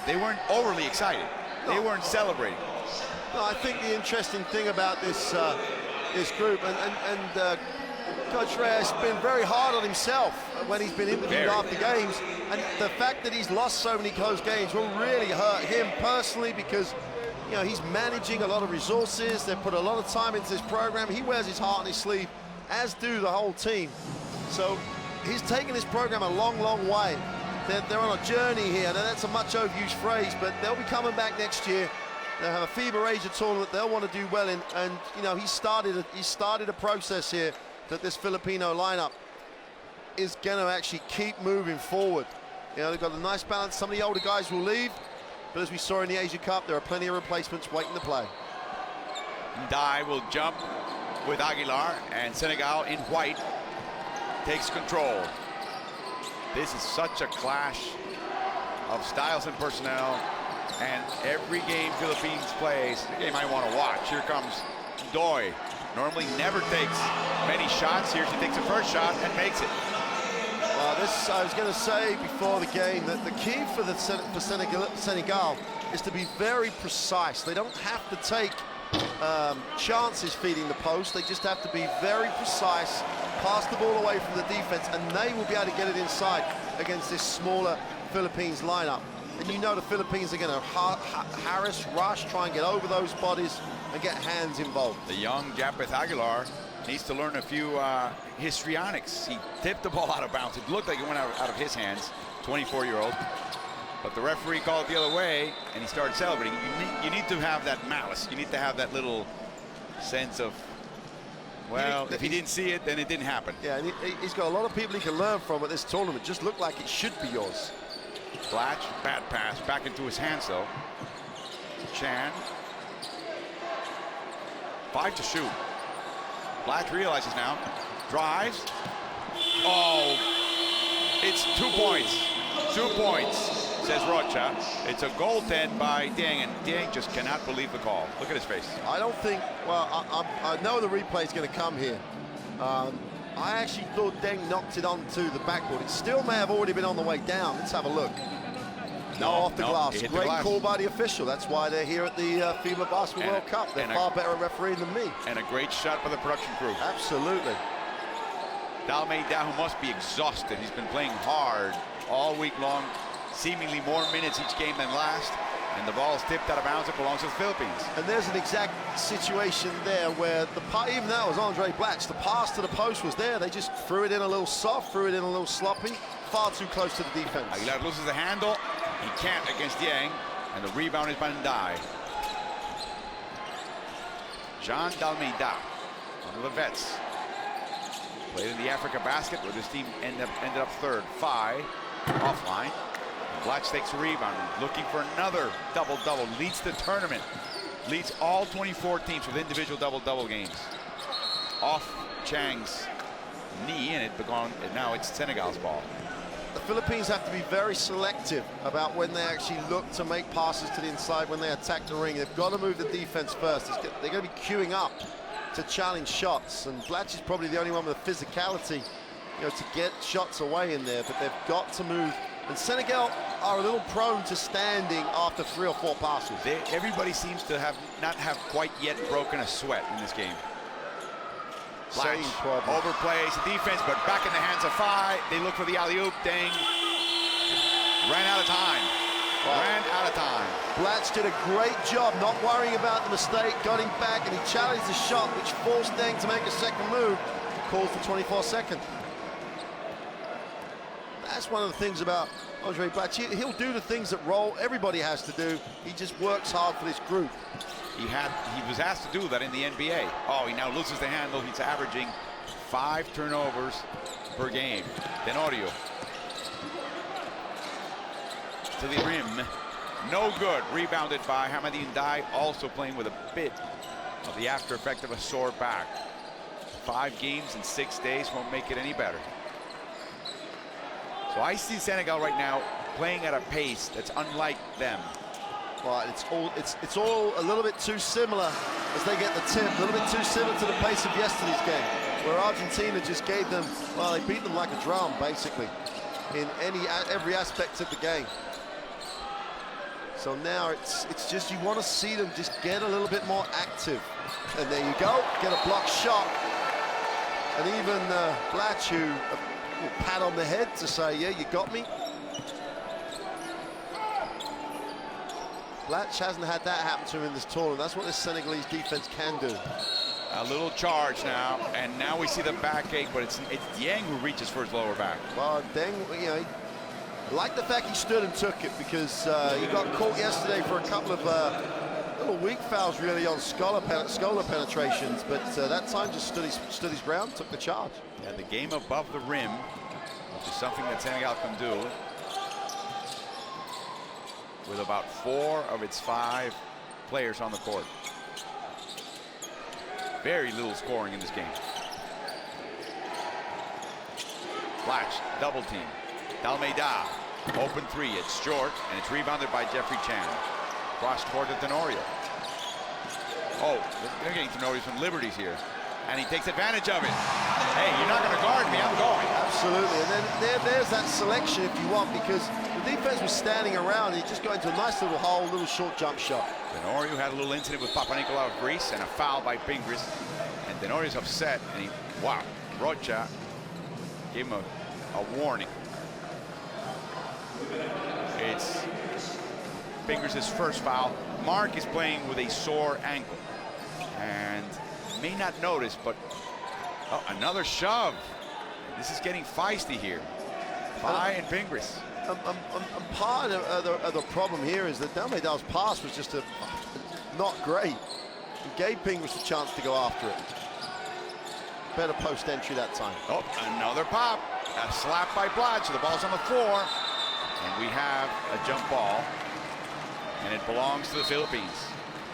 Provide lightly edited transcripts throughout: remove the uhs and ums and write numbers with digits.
they weren't overly excited. They weren't celebrating. No, I think the interesting thing about this this group, and Coach Reyes has been very hard on himself when he's been interviewed after games, and the fact that he's lost so many close games will really hurt him personally, because you know, he's managing a lot of resources. They've put a lot of time into this program. He wears his heart on his sleeve, as do the whole team. So he's taken this program a long, long way. They're on a journey here. Now, that's a much overused phrase, but they'll be coming back next year. They'll have a FIBA Asia tournament they'll want to do well in, and you know, he started a process here that this Filipino lineup is going to actually keep moving forward. You know, they've got a nice balance. Some of the older guys will leave, but as we saw in the Asia Cup, there are plenty of replacements waiting to play. Ndai will jump with Aguilar, and Senegal in white takes control. This is such a clash of styles and personnel, and every game Philippines plays, the game I want to watch. Here comes Doi. Normally never takes many shots. Here she takes the first shot and makes it. This, I was going to say before the game that the key for Senegal is to be very precise. They don't have to take chances feeding the post. They just have to be very precise, pass the ball away from the defense, and they will be able to get it inside against this smaller Philippines lineup. And you know the Philippines are going to harass, rush, try and get over those bodies and get hands involved. The young Japeth Aguilar needs to learn a few histrionics. He tipped the ball out of bounds. It looked like it went out of his hands, 24-year-old. But the referee called it the other way, and he started celebrating. You need to have that malice. You need to have that little sense of, well, if he didn't see it, then it didn't happen. Yeah, and he's got a lot of people he can learn from at this tournament. Just look like it should be yours. Blatch, bad pass, back into his hands though. Chan. 5 to shoot. Blatch realizes now, drives. Oh, it's 2 points. 2 points, says Rocha. It's a goaltend by Dieng, and Dieng just cannot believe the call. Look at his face. I don't think, well, I know the replay is going to come here. I actually thought Dieng knocked it onto the backboard. It still may have already been on the way down. Let's have a look. No, off the glass. Great call by the official. That's why they're here at the FIBA Basketball World Cup. They're far better at refereeing than me. And a great shot by the production crew. Absolutely. Dalmeida, who must be exhausted. He's been playing hard all week long, seemingly more minutes each game than last. And the ball's tipped out of bounds. It belongs to the Philippines. And there's an exact situation there where even that was Andre Blatch. The pass to the post was there. They just threw it in a little soft, threw it in a little sloppy, far too close to the defense. Aguilar loses the handle. He can't against Dieng, and the rebound is by Ndai. John Dalmeida, one of the vets, played in the Africa basket where this team ended up third. Phi offline. Blatch takes a rebound, looking for another double-double. Leads the tournament. Leads all 24 teams with individual double-double games. Off Chang's knee, and now it's Senegal's ball. The Philippines have to be very selective about when they actually look to make passes to the inside when they attack the ring. They've got to move the defense first. They're going to be queuing up to challenge shots, and Blatch is probably the only one with the physicality, you know, to get shots away in there, but they've got to move. And Senegal are a little prone to standing after 3 or 4 passes. Everybody seems to not have quite yet broken a sweat in this game. Blatch overplays the defense, but back in the hands of Phi. They look for the alley-oop. Dieng ran out of time. Ran out of time. Blatch did a great job not worrying about the mistake, got him back, and he challenged the shot, which forced Dieng to make a second move. Calls for 24 seconds. That's one of the things about Andre Blatch. He'll do the things that everybody has to do. He just works hard for this group. He was asked to do that in the NBA. Oh, he now loses the handle. He's averaging 5 turnovers per game. Tenorio to the rim. No good. Rebounded by Hamadi Ndai, also playing with a bit of the after effect of a sore back. 5 games in 6 days won't make it any better. So I see Senegal right now playing at a pace that's unlike them. Well, it's all a little bit too similar as they get the tip, a little bit too similar to the pace of yesterday's game, where Argentina just gave them, well, they beat them like a drum, basically, in every aspect of the game. So now it's just you want to see them just get a little bit more active. And there you go, get a block shot. And even Blatch, who will pat on the head to say, yeah, you got me. Blatch hasn't had that happen to him in this tournament. That's what this Senegalese defense can do. A little charge now, and now we see the backache, but it's Yang who reaches for his lower back. Well, Deng, you know, I like the fact he stood and took it, because he got caught yesterday for a couple of little weak fouls really on scholar penetrations, but that time just stood his ground, took the charge. Yeah, the game above the rim, which is something that Senegal can do, with about 4 of its 5 players on the court. Very little scoring in this game. Blatch, double team. Dalmeida, open 3, it's short, and it's rebounded by Jeffrey Chan. Cross toward the Tenorio. Oh, they're getting Tenorio some liberties here. And he takes advantage of it. Hey, you're not going to guard me, I'm going. Absolutely, and then there's that selection if you want, because the defense was standing around and he just got into a nice little hole, little short jump shot. Tenorio had a little incident with Papanikolaou of Greece and a foul by Pingris. And Tenorio's upset, and wow, Rocha gave him a warning. It's Pingris' first foul. Mark is playing with a sore ankle and may not notice, but another shove. This is getting feisty here. Fai and Pingris. Part of the problem here is that Dalmeida's pass was just not great. It gave Pingris a chance to go after it. Better post entry that time. Oh, another pop. A slap by Blatch. The ball's on the floor. And we have a jump ball. And it belongs to the Philippines.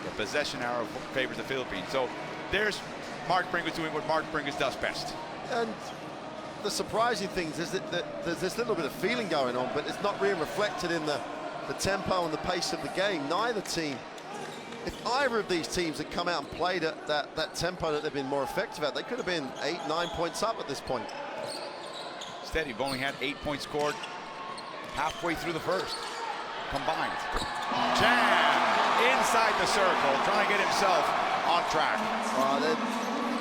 The possession arrow favors the Philippines. So there's Mark Pingris doing what Mark Pingris does best. And the surprising thing is that there's this little bit of feeling going on, but it's not really reflected in the tempo and the pace of the game. Neither team, if either of these teams had come out and played at that tempo that they've been more effective at, they could have been 8-9 points up at this point. Instead, you've only had 8 points scored halfway through the first, combined. Chan inside the circle, trying to get himself on track.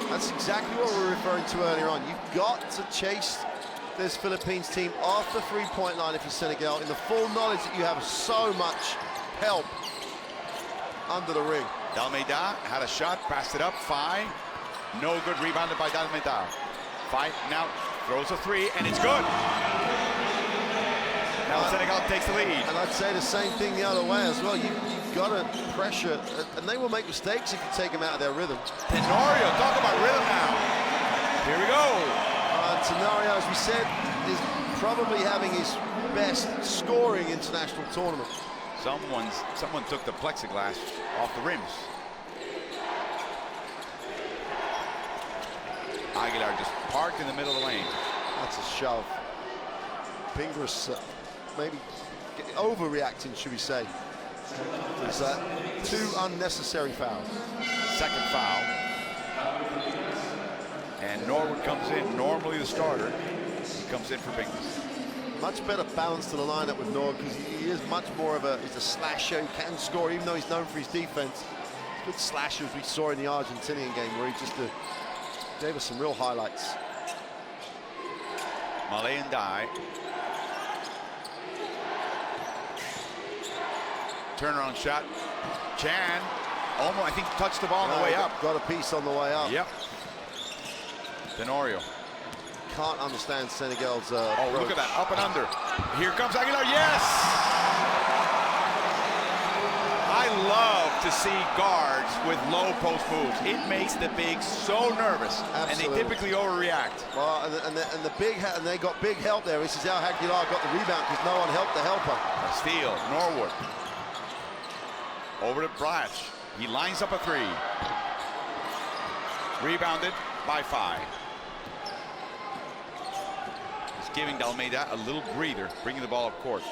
That's exactly what we were referring to earlier on. You've got to chase this Philippines team off the three-point line if you're Senegal, in the full knowledge that you have so much help under the ring. Dalmeida had a shot, passed it up. Fai, no good, rebounded by Dalmeida. Fai now throws a 3, and it's good. Now Senegal takes the lead. And I'd say the same thing the other way as well. You've got to pressure, and they will make mistakes if you take them out of their rhythm. Tenorio, talk about rhythm now. Here we go. Tenorio, as we said, is probably having his best scoring international tournament. Someone took the plexiglass off the rims. Aguilar just parked in the middle of the lane. That's a shove. Pingris maybe overreacting, should we say. There's 2 unnecessary fouls. Second foul. And Norwood comes in, normally the starter. He comes in for Pingris. Much better balance to the lineup with Norwood, because he is much more of he's a slasher. He can score, even though he's known for his defense. Good slasher, as we saw in the Argentinian game, where he just gave us some real highlights. Malay and Dai. Turnaround shot. Chan almost, I think, touched the ball on the way up. Got a piece on the way up. Yep. Tenorio. Can't understand Senegal's oh, approach. look at that, up and under. Here comes Aguilar, yes! I love to see guards with low post moves. It makes the bigs so nervous. Absolutely. And they typically overreact. Well, and they got big help there. This is how Aguilar got the rebound, because no one helped the helper. A steal, Norwood. Over to Blatch. He lines up a 3. Rebounded by Fai. He's giving Dalmeida a little breather, bringing the ball up court.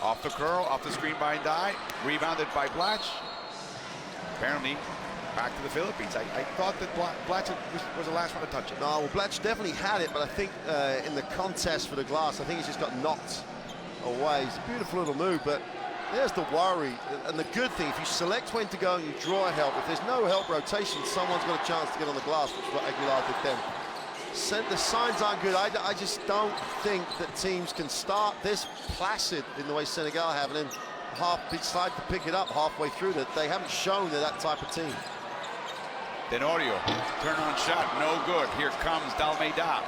Off the curl, off the screen by Dai. Rebounded by Blatch. Apparently, back to the Philippines. I thought that Blatch was the last one to touch it. No, well, Blatch definitely had it, but I think in the contest for the glass, I think he's just got knocked away. It's a beautiful little move, but there's the worry. And the good thing, if you select when to go and you draw help, if there's no help rotation, someone's got a chance to get on the glass, which is what Aguilar did then. The signs aren't good. I just don't think that teams can start this placid in the way Senegal have, and then decide to pick it up halfway through. That they haven't shown they're that type of team. Tenorio, turn on shot, no good. Here comes Dalmeida,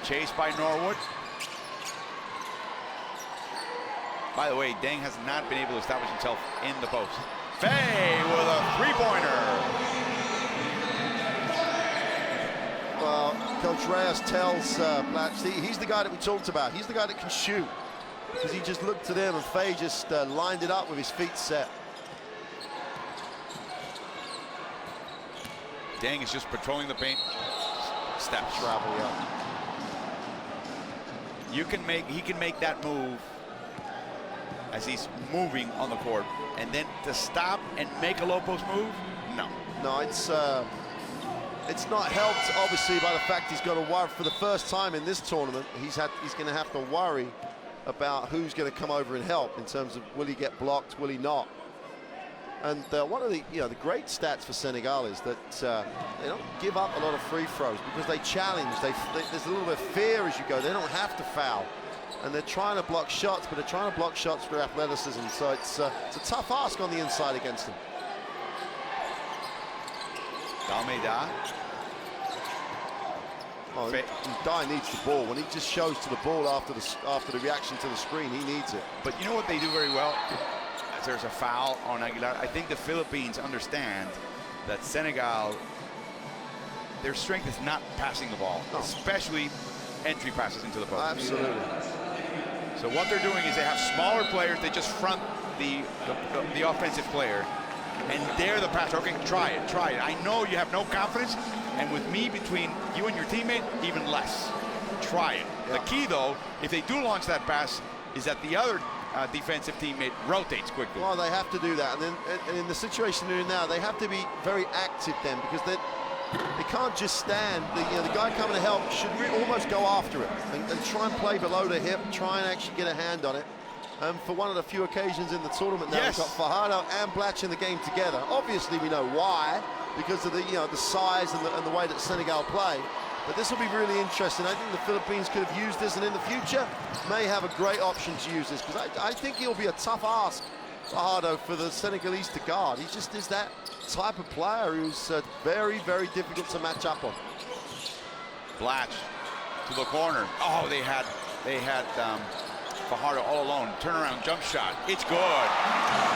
chased by Norwood. By the way, Deng has not been able to establish himself in the post. Faye with a three-pointer. Well, Coach Reyes tells Blatch, he's the guy that we talked about. He's the guy that can shoot, because he just looked to them and Faye just lined it up with his feet set. Deng is just patrolling the paint. Steps. Travel, yeah. He can make that move as he's moving on the court, and then to stop and make a low post move, no. No, it's not helped obviously by the fact he's got to worry for the first time in this tournament. He's going to have to worry about who's going to come over and help in terms of will he get blocked, will he not. And one of the the great stats for Senegal is that they don't give up a lot of free throws because they challenge. There's a little bit of fear as you go. They don't have to foul, and they're trying to block shots, but they're trying to block shots for athleticism. So it's a tough ask on the inside against them. Dalmeida. Oh, Dye needs the ball. When he just shows to the ball after the reaction to the screen, he needs it. But you know what they do very well? As there's a foul on Aguilar. I think the Philippines understand that Senegal, their strength is not passing the ball, especially entry passes into the post. Absolutely. So what they're doing is they have smaller players. They just front the offensive player and dare the passer. Okay, try it. I know you have no confidence, and with me between you and your teammate, even less. Try it. Yeah. The key, though, if they do launch that pass, is that the other defensive teammate rotates quickly. Well, they have to do that, and in the situation they're in now, they have to be very active then, because they can't just stand. The guy coming to help should almost go after it and try and play below the hip, try and actually get a hand on it. For one of the few occasions in the tournament now, we've got Fajardo and Blatch in the game together. Obviously, we know why, because of the size and the way that Senegal play. But this will be really interesting. I think the Philippines could have used this, and in the future may have a great option to use this, because I think he'll be a tough ask, Fajardo, for the Senegalese to guard. He just is that type of player who's very, very difficult to match up on. Blatch to the corner. Oh, they had Fajardo all alone. Turnaround jump shot. It's good.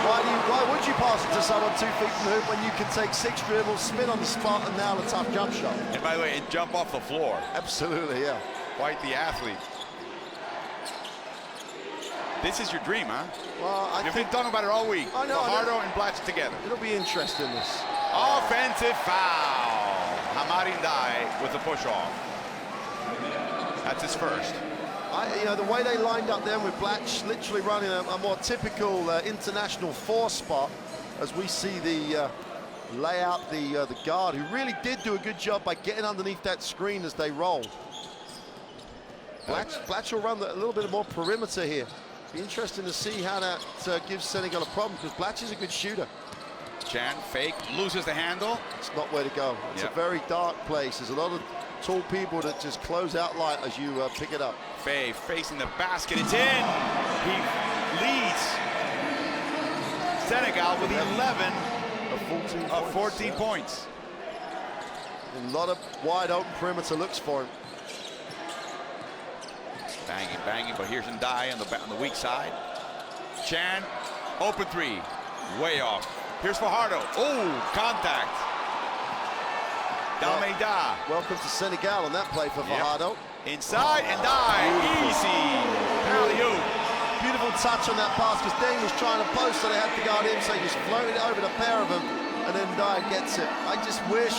Why would you pass it to someone 2 feet from the hoop when you can take 6 dribbles, spin on the spot, and nail a tough jump shot? And by the way, and jump off the floor. Absolutely, yeah. Quite the athlete. This is your dream, huh? Well, You've been talking about it all week. I know. Fajardo and Blatch together. It'll be interesting, this. Offensive foul. Hamari Ndai with the push-off. That's his first. The way they lined up then with Blatch literally running a more typical international 4 spot, as we see the layout, the guard, who really did do a good job by getting underneath that screen as they roll. Blatch will run a little bit more perimeter here. Be interesting to see how that gives Senegal a problem, because Blatch is a good shooter. Chan fake, loses the handle. It's not where to go. It's a very dark place. There's a lot of tall people that just close out light as you pick it up. Faye facing the basket, it's in! He leads Senegal with 11 of 14 points. A lot of wide open perimeter looks for him. Banging, but here's Ndai on the weak side. Chan, open 3, way off. Here's Fajardo, contact. Dalmeida. Welcome to Senegal on that play for Fajardo. Inside, and Ndai, easy. Alley-oop. Beautiful touch on that pass, because Deng was trying to post, so they had to guard him, so he just floated it over the pair of them, and then Ndai gets it. I just wish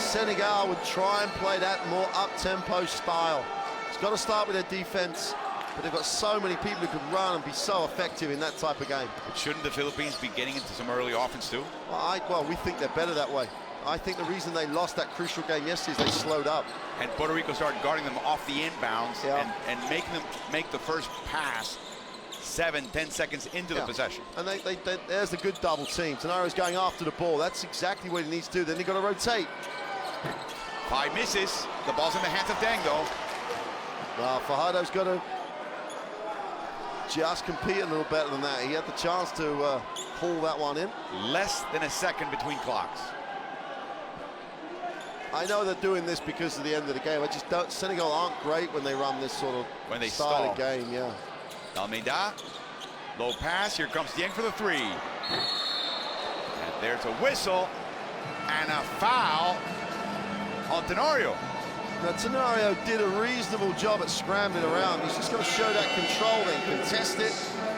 Senegal would try and play that more up-tempo style. It's got to start with their defense, but they've got so many people who can run and be so effective in that type of game. But shouldn't the Philippines be getting into some early offense too? Well, we think they're better that way. I think the reason they lost that crucial game yesterday is they slowed up. And Puerto Rico started guarding them off the inbounds and making them make the first pass 7-10 seconds into the possession. And there's the good double team. Tenorio's going after the ball. That's exactly what he needs to do. Then he got to rotate. 5 misses. The ball's in the hands of Deng, though. Well, Fajardo's got to just compete a little better than that. He had the chance to haul that one in. Less than a second between clocks. I know they're doing this because of the end of the game. I just don't. Senegal aren't great when they run this sort of style of game. Yeah. Almeida, low pass. Here comes Dieng for the 3. And there's a whistle and a foul on Tenorio. Now, Tenorio did a reasonable job at scrambling around. He's just got to show that control, then contest it.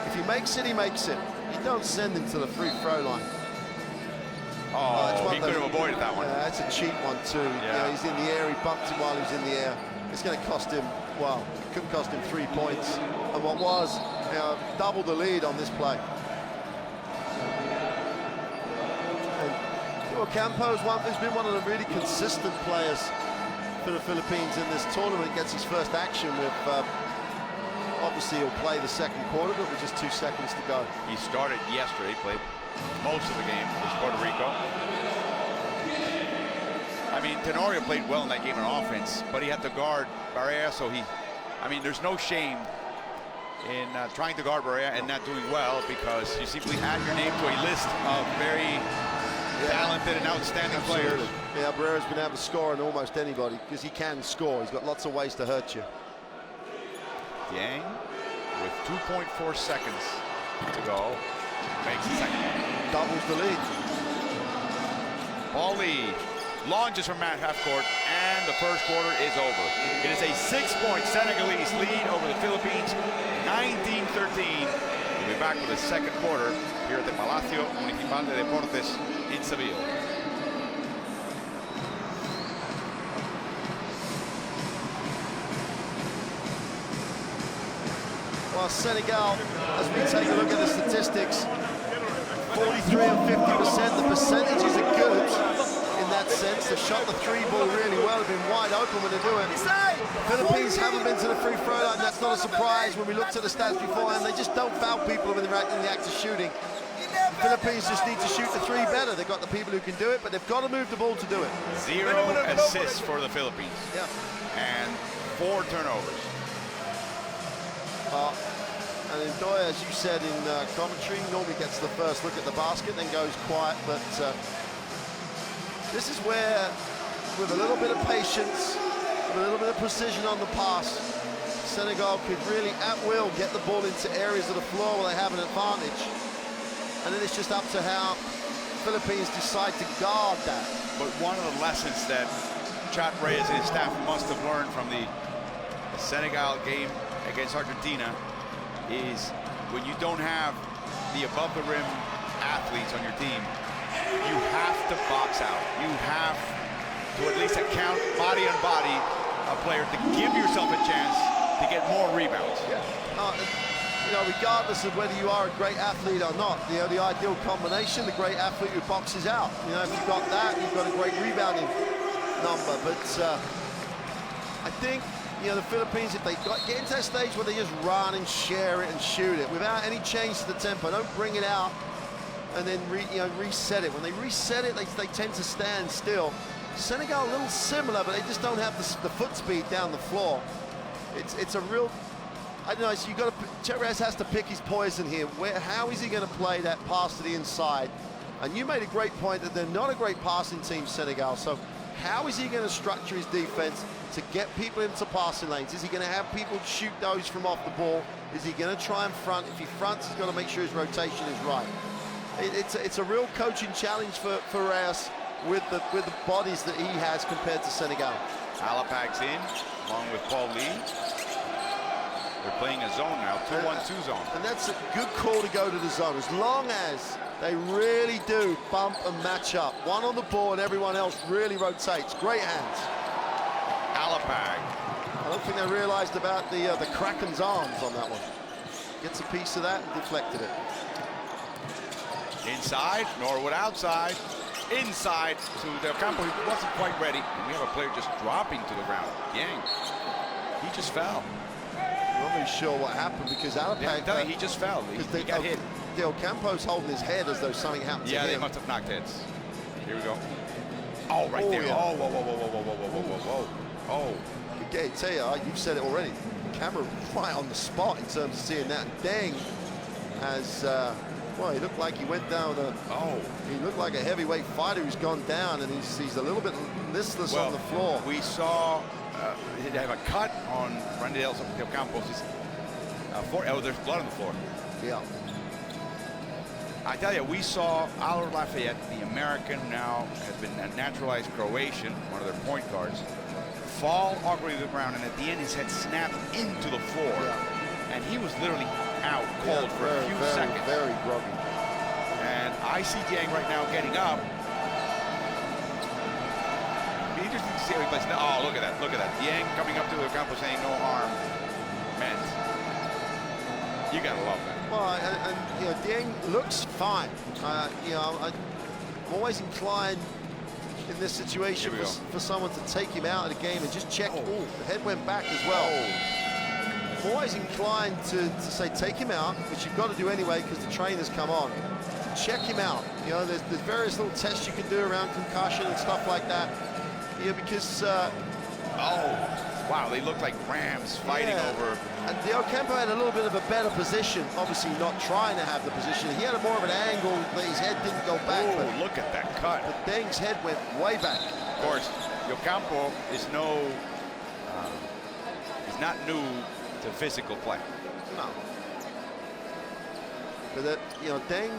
If he makes it, he makes it. You don't send him to the free throw line. Oh, he could have avoided that one. Yeah, that's a cheap one too. Yeah. He's in the air, he bumped him while he was in the air. It's going to cost him, well, it could cost him 3 points. And what was, double the lead on this play. And Campo's has been one of the really consistent players for the Philippines in this tournament. Gets his first action with, obviously he'll play the second quarter, but with just 2 seconds to go. He started yesterday, played most of the game with Puerto Rico. I mean, Tenorio played well in that game on offense, but he had to guard Barea, so there's no shame in trying to guard Barea and not doing well, because you simply add your name to a list of very talented and outstanding players. Yeah, Barrera's been able to score on almost anybody because he can score. He's got lots of ways to hurt you. Dieng with 2.4 seconds to go. Makes the second one. Doubles the lead. Paul Lee launches from half court, and the first quarter is over. It is a 6-point Senegalese lead over the Philippines, 19-13. We'll be back with the second quarter here at the Palacio Municipal de Deportes in Seville. Well, Senegal, as we take a look at the statistics, 43 and 50%. The percentages are good in that sense. They've shot the 3 ball really well. They've been wide open when they do it. Philippines haven't been to the free throw line. That's not a surprise. When we looked at the stats beforehand, they just don't foul people in the act of shooting. The Philippines just need to shoot the 3 better. They've got the people who can do it, but they've got to move the ball to do it. 0 assists for the Philippines. Yeah. And 4 turnovers. And Ndoye, as you said in commentary, normally gets the first look at the basket, then goes quiet. But this is where, with a little bit of patience, with a little bit of precision on the pass, Senegal could really, at will, get the ball into areas of the floor where they have an advantage. And then it's just up to how Philippines decide to guard that. But one of the lessons that Chat Reyes and his staff must have learned from the Senegal game against Argentina is when you don't have the above-the-rim athletes on your team, you have to box out. You have to at least account body on body a player to give yourself a chance to get more rebounds. Yeah. Regardless of whether you are a great athlete or not, the ideal combination, the great athlete who boxes out. If you've got that, you've got a great rebounding number. But I think, the Philippines, if they get into that stage where they just run and share it and shoot it without any change to the tempo, don't bring it out and then reset it. When they reset it, they tend to stand still. Senegal a little similar, but they just don't have the foot speed down the floor. It's a real, I don't know. So Chet Reyes has to pick his poison here. How is he going to play that pass to the inside? And you made a great point that they're not a great passing team, Senegal. So how is he going to structure his defense to get people into passing lanes? Is he going to have people shoot those from off the ball? Is he going to try and front? If he fronts, he's got to make sure his rotation is right. It's a real coaching challenge for Reyes with the bodies that he has compared to Senegal. Alapag's in, along with Paul Lee. They're playing a zone now, 2-1-2 zone. And that's a good call to go to the zone, as long as they really do bump and match up. One on the ball and everyone else really rotates. Great hands. Alapag. I don't think they realized about the Kraken's arms on that one. Gets a piece of that and deflected it. Inside, Norwood outside. Inside to Del Campo, he wasn't quite ready. And we have a player just dropping to the ground. Yang. He just fell. I'm not really sure what happened because Yeah, he just fell. He got hit. Del Campo's holding his head as though something happened to him. Yeah, they must have knocked heads. Here we go. Oh, right there. Yeah. Oh, whoa. Oh. Okay, tell you, you've said it already. Camera right on the spot in terms of seeing that. Deng has, well, he looked like he went down he looked like a heavyweight fighter who's gone down, and he's a little bit listless on the floor. We saw he have a cut on Randy Del Campos' floor. Oh, there's blood on the floor. Yeah. I tell you, we saw Alor Lafayette, the American, now has been a naturalized Croatian, one of their point guards, fall awkwardly to the ground, and at the end his head snapped into the floor. Yeah. And he was literally out cold for a few seconds. Very groggy. And I see Dieng right now getting up. Be interesting to see how he plays. Oh, look at that, look at that. Dieng coming up to the Campo saying no harm meant. You gotta love that. Well, and you know, Dieng looks fine. You know, I'm always inclined in this situation for someone to take him out of the game and just check. Oh, the head went back as well. I'm always inclined to say take him out, which you've got to do anyway because the trainer's come on. Check him out. You know, there's various little tests you can do around concussion and stuff like that. Yeah, because wow, they look like rams fighting over. And Del Campo had a little bit of a better position, obviously not trying to have the position. He had a more of an angle that his head didn't go back. Oh, look at that cut. But Deng's head went way back. Of course, Del Campo is not new to physical play. No. But you know, Deng,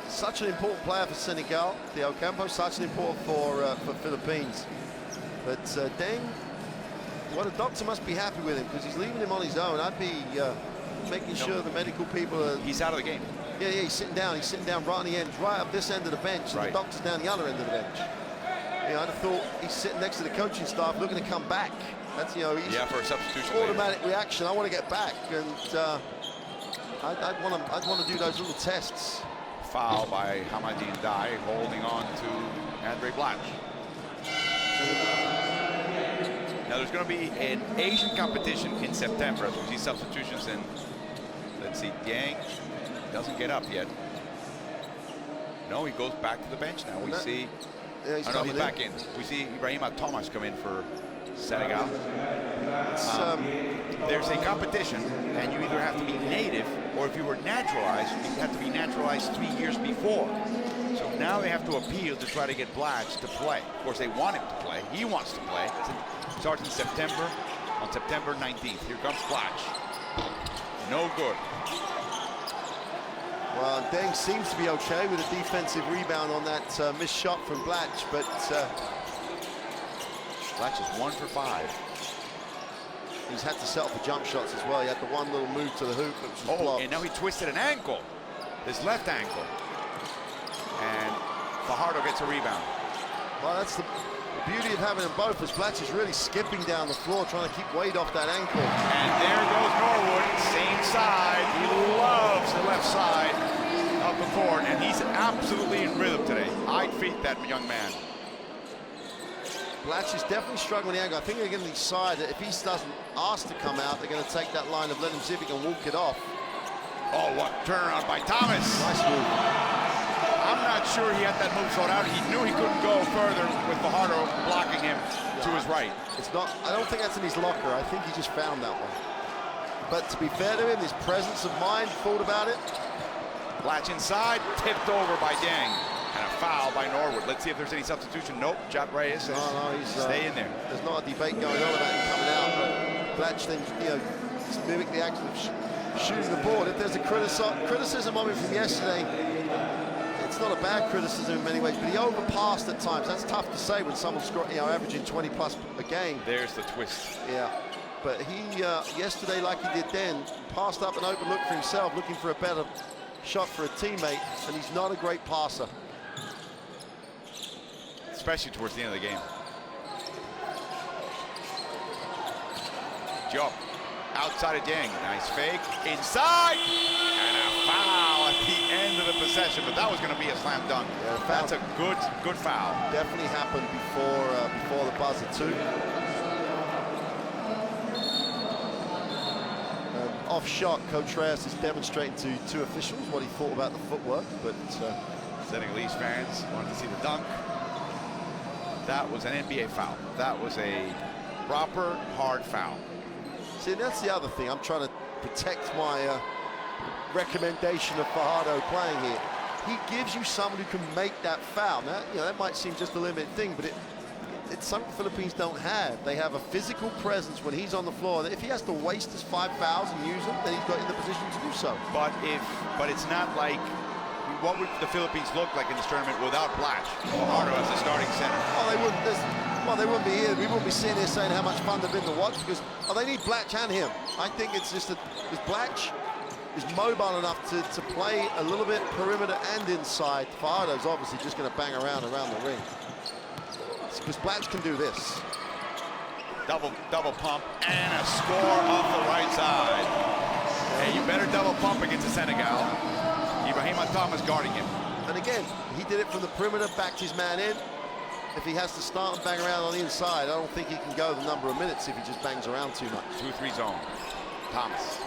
such an important player for Senegal. Del Campo, such an important for Philippines. But Deng, what a doctor must be happy with him because he's leaving him on his own. I'd be making sure the medical people are. He's out of the game. Yeah, he's sitting down. He's sitting down right on the end, right up this end of the bench, and the doctor's down the other end of the bench. You know, I'd have thought he's sitting next to the coaching staff, looking to come back. That's he's for a substitution. Automatic reaction. I want to get back, and I'd want to do those little tests. Foul by Hamadine Dai, holding on to Andre Blatch. Now there's going to be an Asian competition in September as we see substitutions, and let's see, Dieng doesn't get up yet. No, he goes back to the bench now. We see, he's back in. We see Ibrahima Thomas come in for Senegal. There's a competition, and you either have to be native, or if you were naturalized, you have to be naturalized 3 years before. So now they have to appeal to try to get Blatch to play. Of course, they want him to play. He wants to play. It starts in September, on September 19th. Here comes Blatch. No good. Well, Deng seems to be okay with a defensive rebound on that missed shot from Blatch, but Blatch is 1 for 5. He's had to settle for jump shots as well. He had the one little move to the hoop, which was blocked. And now he twisted an ankle, his left ankle. And Fajardo gets a rebound. Well, that's the beauty of having them both, as Blatch is really skipping down the floor, trying to keep weight off that ankle. And there goes Norwood, same side. He loves the left side of the court, and he's absolutely in rhythm today. I'd feed that young man. Blatch is definitely struggling with the ankle. I think they're going to decide that if he doesn't ask to come out, they're going to take that line of let him see if he can walk it off. Oh, what turnaround by Thomas. Nice move. I'm not sure he had that move thrown out. He knew he couldn't go further with Fajardo blocking him to his right. It's not, I don't think that's in his locker. I think he just found that one. But to be fair to him, his presence of mind, thought about it. Blatch inside, tipped over by Dieng. And a foul by Norwood. Let's see if there's any substitution. Nope, Jack Reyes says stay in there. There's not a debate going on about him coming out, but Blatch then, mimic the action of shooting the board. If there's a criticism of him from yesterday, it's not a bad criticism in many ways, but he overpassed at times. That's tough to say when someone's averaging 20 plus a game. There's the twist. Yeah, but he yesterday, like he did then, passed up an open look for himself, looking for a better shot for a teammate, and he's not a great passer. Especially towards the end of the game. Job outside of Dieng. Nice fake. Inside. And a foul at the end of the possession. But that was going to be a slam dunk. Yeah, that's a good foul. Definitely happened before the buzzer too. off shot, Coach Reyes is demonstrating to two officials what he thought about the footwork, but Senegalese fans wanted to see the dunk. That was an NBA foul. That was a proper hard foul. See, that's the other thing. I'm trying to protect my recommendation of Fajardo playing here. He gives you someone who can make that foul. Now, you know, that might seem just a limited thing, but it's something the Philippines don't have. They have a physical presence when he's on the floor. If he has to waste his 5 fouls and use them, then he's got in the position to do so. But it's not like, what would the Philippines look like in this tournament without Blatch? Fajardo as the starting center. Oh, they wouldn't. They wouldn't be here. We wouldn't be sitting here saying how much fun they've been to watch, because they need Blatch and him. I think it's just that Blatch is mobile enough to play a little bit perimeter and inside. Fajardo's obviously just going to bang around the ring. Because Blatch can do this. Double pump and a score off the right side. Hey, you better double pump against the Senegal. Ibrahim Thomas guarding him. And again, he did it from the perimeter, backed his man in. If he has to start and bang around on the inside, I don't think he can go the number of minutes if he just bangs around too much. 2-3 zone. Thomas.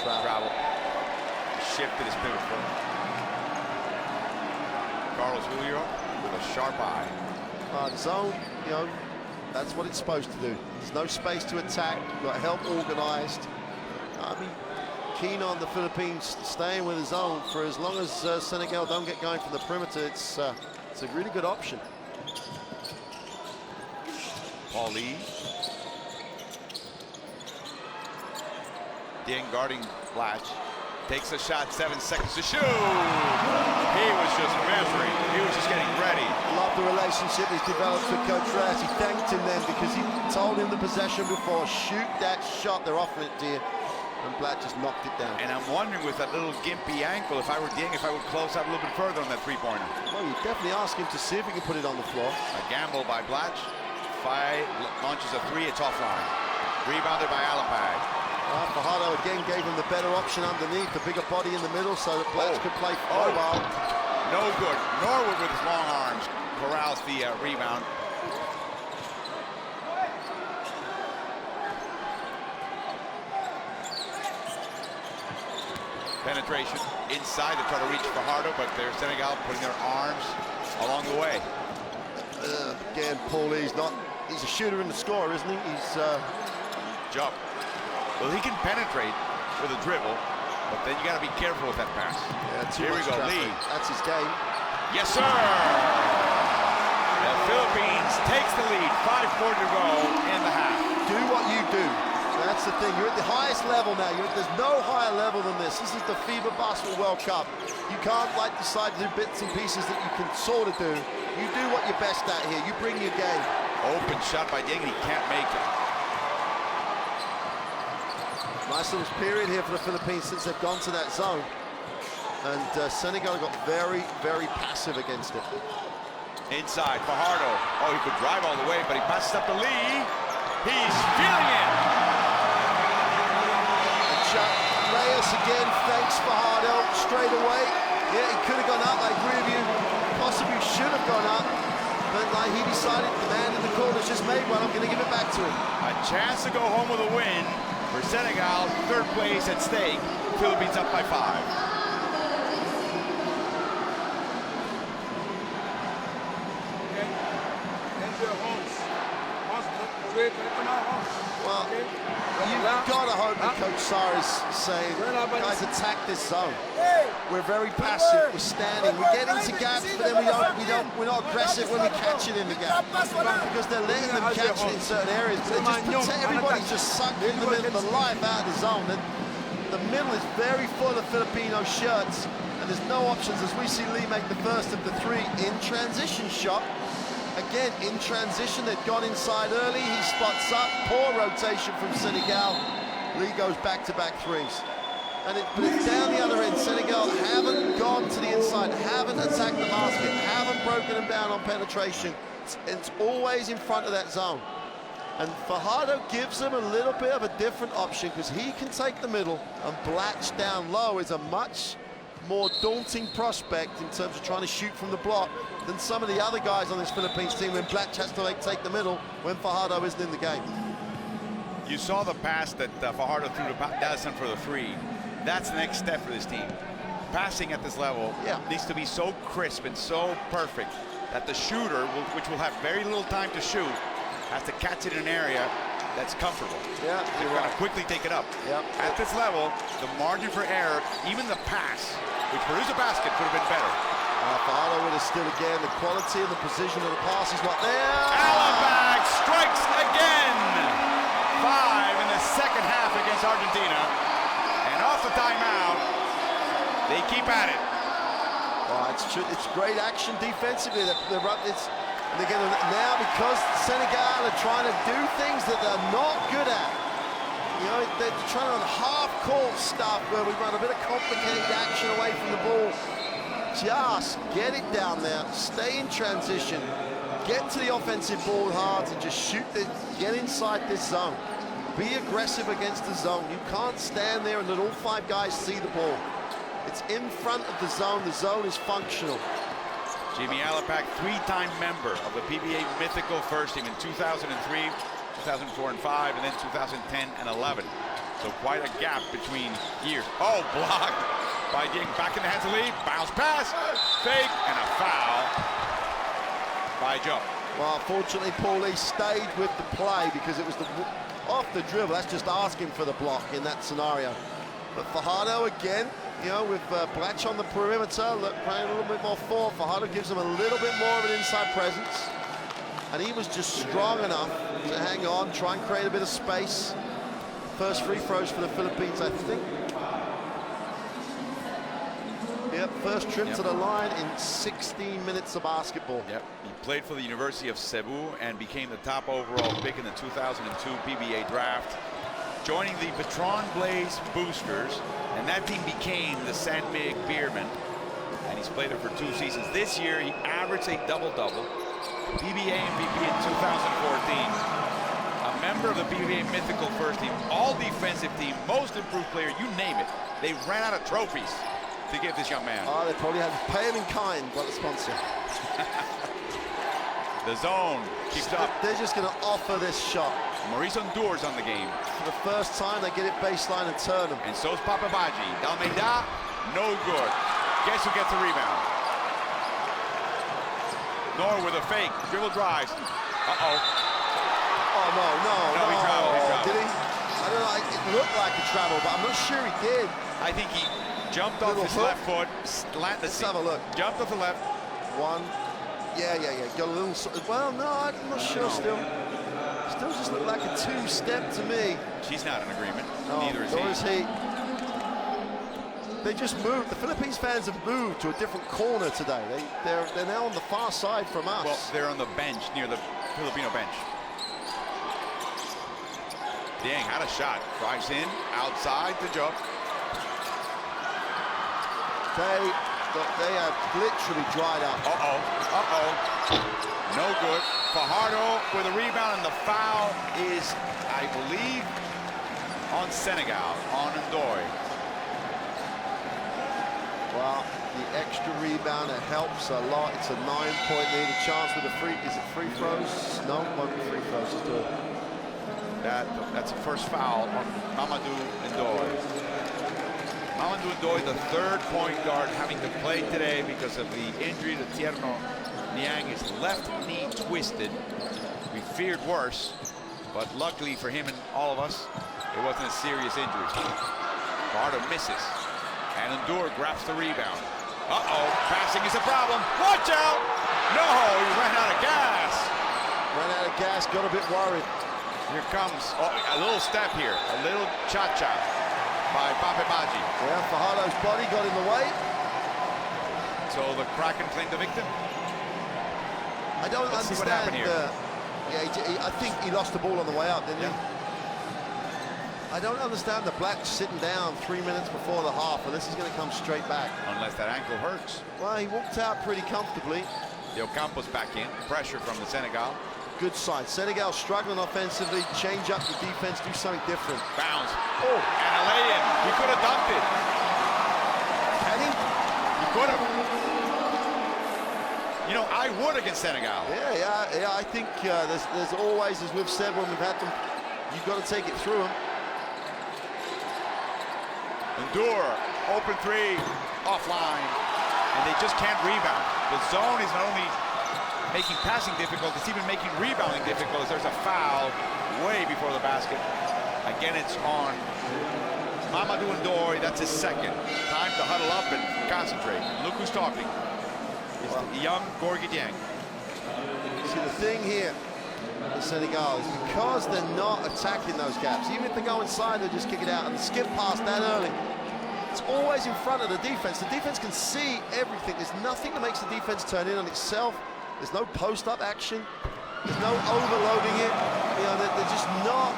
Travel. Shifted his pivot foot. Carlos Julio with a sharp eye. The zone, you know, that's what it's supposed to do. There's no space to attack. You've got help organized. I mean, keen on the Philippines staying with the zone for as long as Senegal don't get going from the perimeter. It's a really good option. Paul Lee. Dieng guarding Blatch. Takes a shot, 7 seconds to shoot. He was just measuring. He was just getting ready. Love the relationship he's developed with Coach Reyes. He thanked him then because he told him the possession before, shoot that shot, they're offering it to you. And Blatch just knocked it down. And I'm wondering with that little gimpy ankle, if I were Dieng, if I would close out a little bit further on that three-pointer. Well, you definitely ask him to see if he can put it on the floor. A gamble by Blatch. Faye launches a 3, it's offline. Rebounded by Alapag. Fajardo again gave him the better option underneath, the bigger body in the middle, so that Blatch could play mobile. No good. Norwood with his long arms corrals the rebound. Penetration inside to try to reach Fajardo, but there's Senegal putting their arms along the way. Again, Paul Lee's he's a shooter and a scorer, isn't he? He's jump. Well, he can penetrate with a dribble, but then you got to be careful with that pass. Yeah, here we go, traffic. Lee. That's his game. Yes, sir. The Philippines takes the lead. 5:40 to go in the half. Do what you do. So that's the thing. You're at the highest level now. There's no higher level than this. This is the FIBA Basketball World Cup. You can't decide to do bits and pieces that you can sort of do. You do what you're best at here. You bring your game. Open shot by Dieng, he can't make it. Nice little period here for the Philippines since they've gone to that zone. And Senegal got very, very passive against it. Inside, Fajardo. Oh, he could drive all the way, but he passes up to Lee. He's feeling it. And Chuck Reyes again thanks Fajardo straight away. Yeah, he could have gone up, I agree with you. Possibly should have gone up. But like he decided, the man in the corner's just made one, I'm going to give it back to him. A chance to go home with a win. For Senegal, 3rd place at stake. Philippines up by 5. Well, you've got to hope that Coach Sarr is saying, guys, attack this zone. We're very passive, we're standing, we get into gaps, but then we're not aggressive when we catch it in the gap. Because they're letting them catch it in certain areas. Everybody's just sucked in the life out of the zone. And the middle is very full of Filipino shirts, and there's no options as we see Lee make the first of the 3 in transition shot. Again, in transition, they've gone inside early. He spots up. Poor rotation from Senegal. Lee goes back-to-back 3s. But it's down the other end. Senegal haven't gone to the inside, haven't attacked the basket, haven't broken them down on penetration. It's always in front of that zone. And Fajardo gives them a little bit of a different option because he can take the middle, and Blatch down low is a much more daunting prospect in terms of trying to shoot from the block than some of the other guys on this Philippines team when Blatch has to take the middle when Fajardo isn't in the game. You saw the pass that Fajardo threw to Dallison for the 3. That's the next step for this team. Passing at this level needs to be so crisp and so perfect that the shooter, which will have very little time to shoot, has to catch it in an area that's comfortable. Yeah, you're going to quickly take it up. Yeah. At this level, the margin for error, even the pass, which produced a basket, could have been better. Fajardo would have still again. The quality and the precision of the pass is not there. Alabag strikes again. 5 in the second half against Argentina. And off the timeout, they keep at it. Oh, it's great action defensively. And again, now because Senegal are trying to do things that they're not good at. You know, they're trying to run half-court stuff where we run a bit of complicated action away from the ball. Just get it down there, stay in transition, get to the offensive ball hard and just shoot it, get inside this zone. Be aggressive against the zone. You can't stand there and let all 5 guys see the ball. It's in front of the zone is functional. Jimmy Alapag, 3-time member of the PBA Mythical First Team in 2003, 2004 and 5, and then 2010 and 11. So quite a gap between years. Oh, blocked by Dieng. Back in the hands of Lee. Bounce pass, fake, and a foul by Joe. Well, fortunately, Paulie stayed with the play because it was off the dribble. That's just asking for the block in that scenario. But Fajardo again, you know, with Blatch on the perimeter, playing a little bit more forward. Fajardo gives him a little bit more of an inside presence. And he was just strong enough to hang on, try and create a bit of space. First free throws for the Philippines, I think. Yep, first trip to the line in 16 minutes of basketball. Yep, he played for the University of Cebu and became the top overall pick in the 2002 PBA draft, joining the Petron Blaze Boosters, and that team became the San Mig Beermen, and he's played it for 2 seasons. This year, he averaged a double-double, PBA MVP in 2014, a member of the PBA Mythical First Team, all-defensive team, most improved player, you name it. They ran out of trophies to give this young man. Oh, they probably had to pay him in kind by the sponsor. The zone keeps up. They're just going to offer this shot. Maurice Ondur's on the game. For the first time, they get it baseline and turn them. And so's Papabaji. Dalmeida, no good. Guess who gets the rebound? Nor with a fake. Dribble drives. Uh-oh. Oh, no, he traveled. Did he? I don't know. It looked like a travel, but I'm not sure he did. I think he jumped off his left foot. Let's have a look. Jumped off the left. One. Yeah. Got a little... Well, no, I'm not sure still. Still just looked like a 2-step to me. She's not in agreement. No, Neither is nor is he. They just moved. The Philippines fans have moved to a different corner today. They're now on the far side from us. Well, they're on the bench near the Filipino bench. Dieng had a shot. Drives in, outside to Joe. They have literally dried up. No good. Fajardo with a rebound, and the foul is, I believe, on Senegal, on Ndoye. Well, the extra rebound, it helps a lot. It's a 9-point lead. A chance with is it free throws? No, one free throws is good. That's the first foul on Mamadou Ndoye. Mamadou Ndoye, the 3rd point guard, having to play today because of the injury to Tierno Niang. His left knee twisted. We feared worse, but luckily for him and all of us, it wasn't a serious injury. Fajardo misses, and Ndoye grabs the rebound. Passing is a problem. Watch out! No, he ran out of gas. Ran out of gas, got a bit worried. Here comes a little step here, a little cha-cha by Papabaji. Yeah, Fajardo's body got in the way. So the Kraken claimed the victim. I don't Let's understand. see what happened here. I think he lost the ball on the way out, didn't he? I don't understand the Blacks sitting down 3 minutes before the half, and this is going to come straight back. Unless that ankle hurts. Well, he walked out pretty comfortably. Del Campo's back in. Pressure from the Senegal. Good side. Senegal struggling offensively. Change up the defense. Do something different. Bounce. Oh. And a lay-in. He could have dunked it. Can he? He could have. You know, I would against Senegal. Yeah. I think there's always, as we've said when we've had them you've got to take it through them. Endure, open three, offline, and they just can't rebound. The zone is not only making passing difficult, it's even making rebounding difficult as there's a foul way before the basket. Again, it's on Mamadou Ndoye. That's his second. Time to huddle up and concentrate. Look who's talking. It's the young Gorgui Dieng. See, the thing here with Senegal is because they're not attacking those gaps, even if they go inside, they just kick it out and skip past that early. It's always in front of the defense. The defense can see everything. There's nothing that makes the defense turn in on itself. There's no post-up action. There's no overloading it. You know, they're just not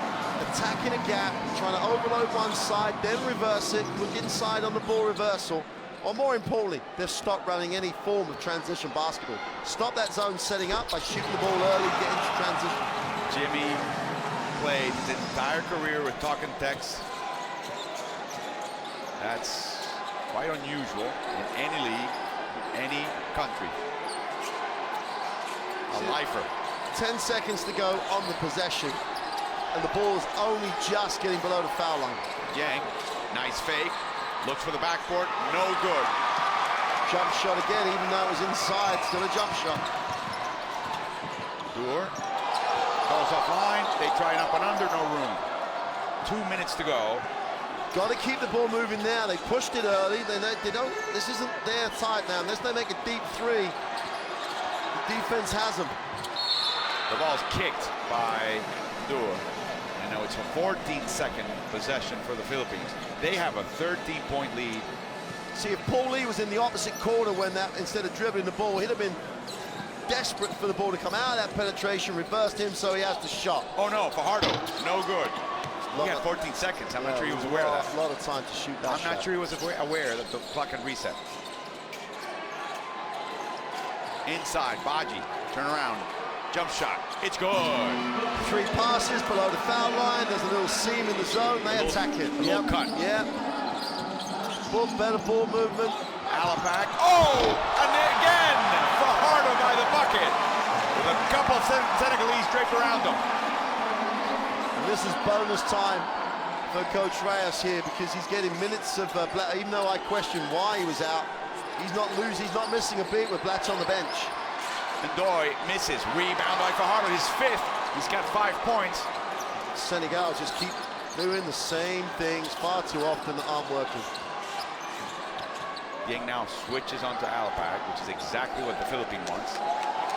attacking a gap, trying to overload one side, then reverse it, look inside on the ball reversal. Or more importantly, they've stopped running any form of transition basketball. Stop that zone setting up by shooting the ball early, get into transition. Jimmy played his entire career with talking Tex. That's quite unusual in any league, any country. A lifer. 10 seconds to go on the possession, and the ball's only just getting below the foul line. Yang, nice fake. Looks for the backboard, no good. Jump shot again, even though it was inside, still a jump shot. Doer goes offline. They try an up and under, no room. 2 minutes to go. Got to keep the ball moving now. They pushed it early. They don't. This isn't their tight now. Unless they make a deep three, the defense has them. The ball's kicked by Doer. I know it's a 14-second possession for the Philippines. They have a 13-point lead. See, if Paul Lee was in the opposite corner when that, instead of dribbling the ball, he'd have been desperate for the ball to come out of that penetration, reversed him, so he has the shot. Oh no, Fajardo, no good. He had 14 seconds. I'm not sure he was aware of that. A lot of time to shoot that shot. I'm not sure he was aware that the clock had reset. Inside, Baji, turn around, jump shot, it's good. 3 passes below the foul line, there's a little seam in the zone, they attack it. A little cut. Yeah. Better ball movement. Alapak, oh, and again, Fajardo by the bucket. With a couple of Senegalese draped around him. And this is bonus time for Coach Reyes here because he's getting minutes of even though I question why he was out, he's not missing a beat with Blatch on the bench. Ndoye misses, rebound by Fajardo, his 5th. He's got 5 points. Senegal just keep doing the same things far too often that aren't working. Dieng now switches onto Alapak, which is exactly what the Philippines wants.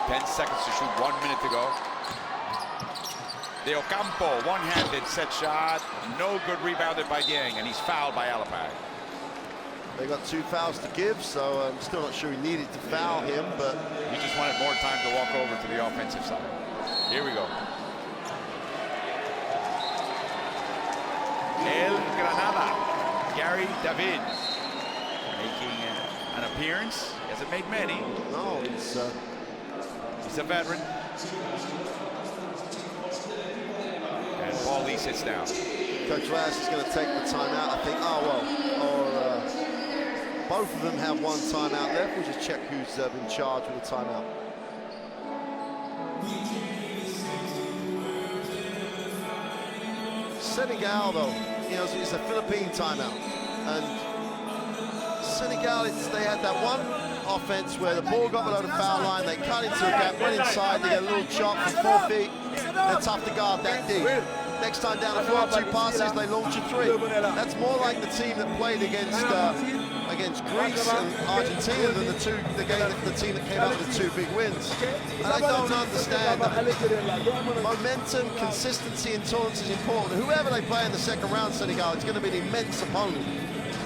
10 seconds to shoot, 1 minute to go. De Ocampo, one-handed set shot, no good, rebounded by Dieng, and he's fouled by Alapak. They got 2 fouls to give, so I'm still not sure he needed to foul him, but he just wanted more time to walk over to the offensive side. Here we go. El Granada, Gary David, making an appearance. He hasn't made many. No, he's a veteran. And Paul Lee sits down. Coach Reyes is going to take the timeout, I think. Both of them have 1 timeout left. We'll just check who's been charged with the timeout. Senegal, though, you know, it's a Philippine timeout. And Senegal, they had that one offense where the ball got below the foul line, they cut into a gap, went inside, they get a little chop from 4 feet. They're tough to guard that deep. Next time down the floor, 2 passes, they launch a 3. That's more like the team that played against Greece and Argentina than the team that came out with the 2 big wins. And I don't understand that. Momentum, consistency in tournaments is important. Whoever they play in the second round, Senegal, it's going to be an immense opponent.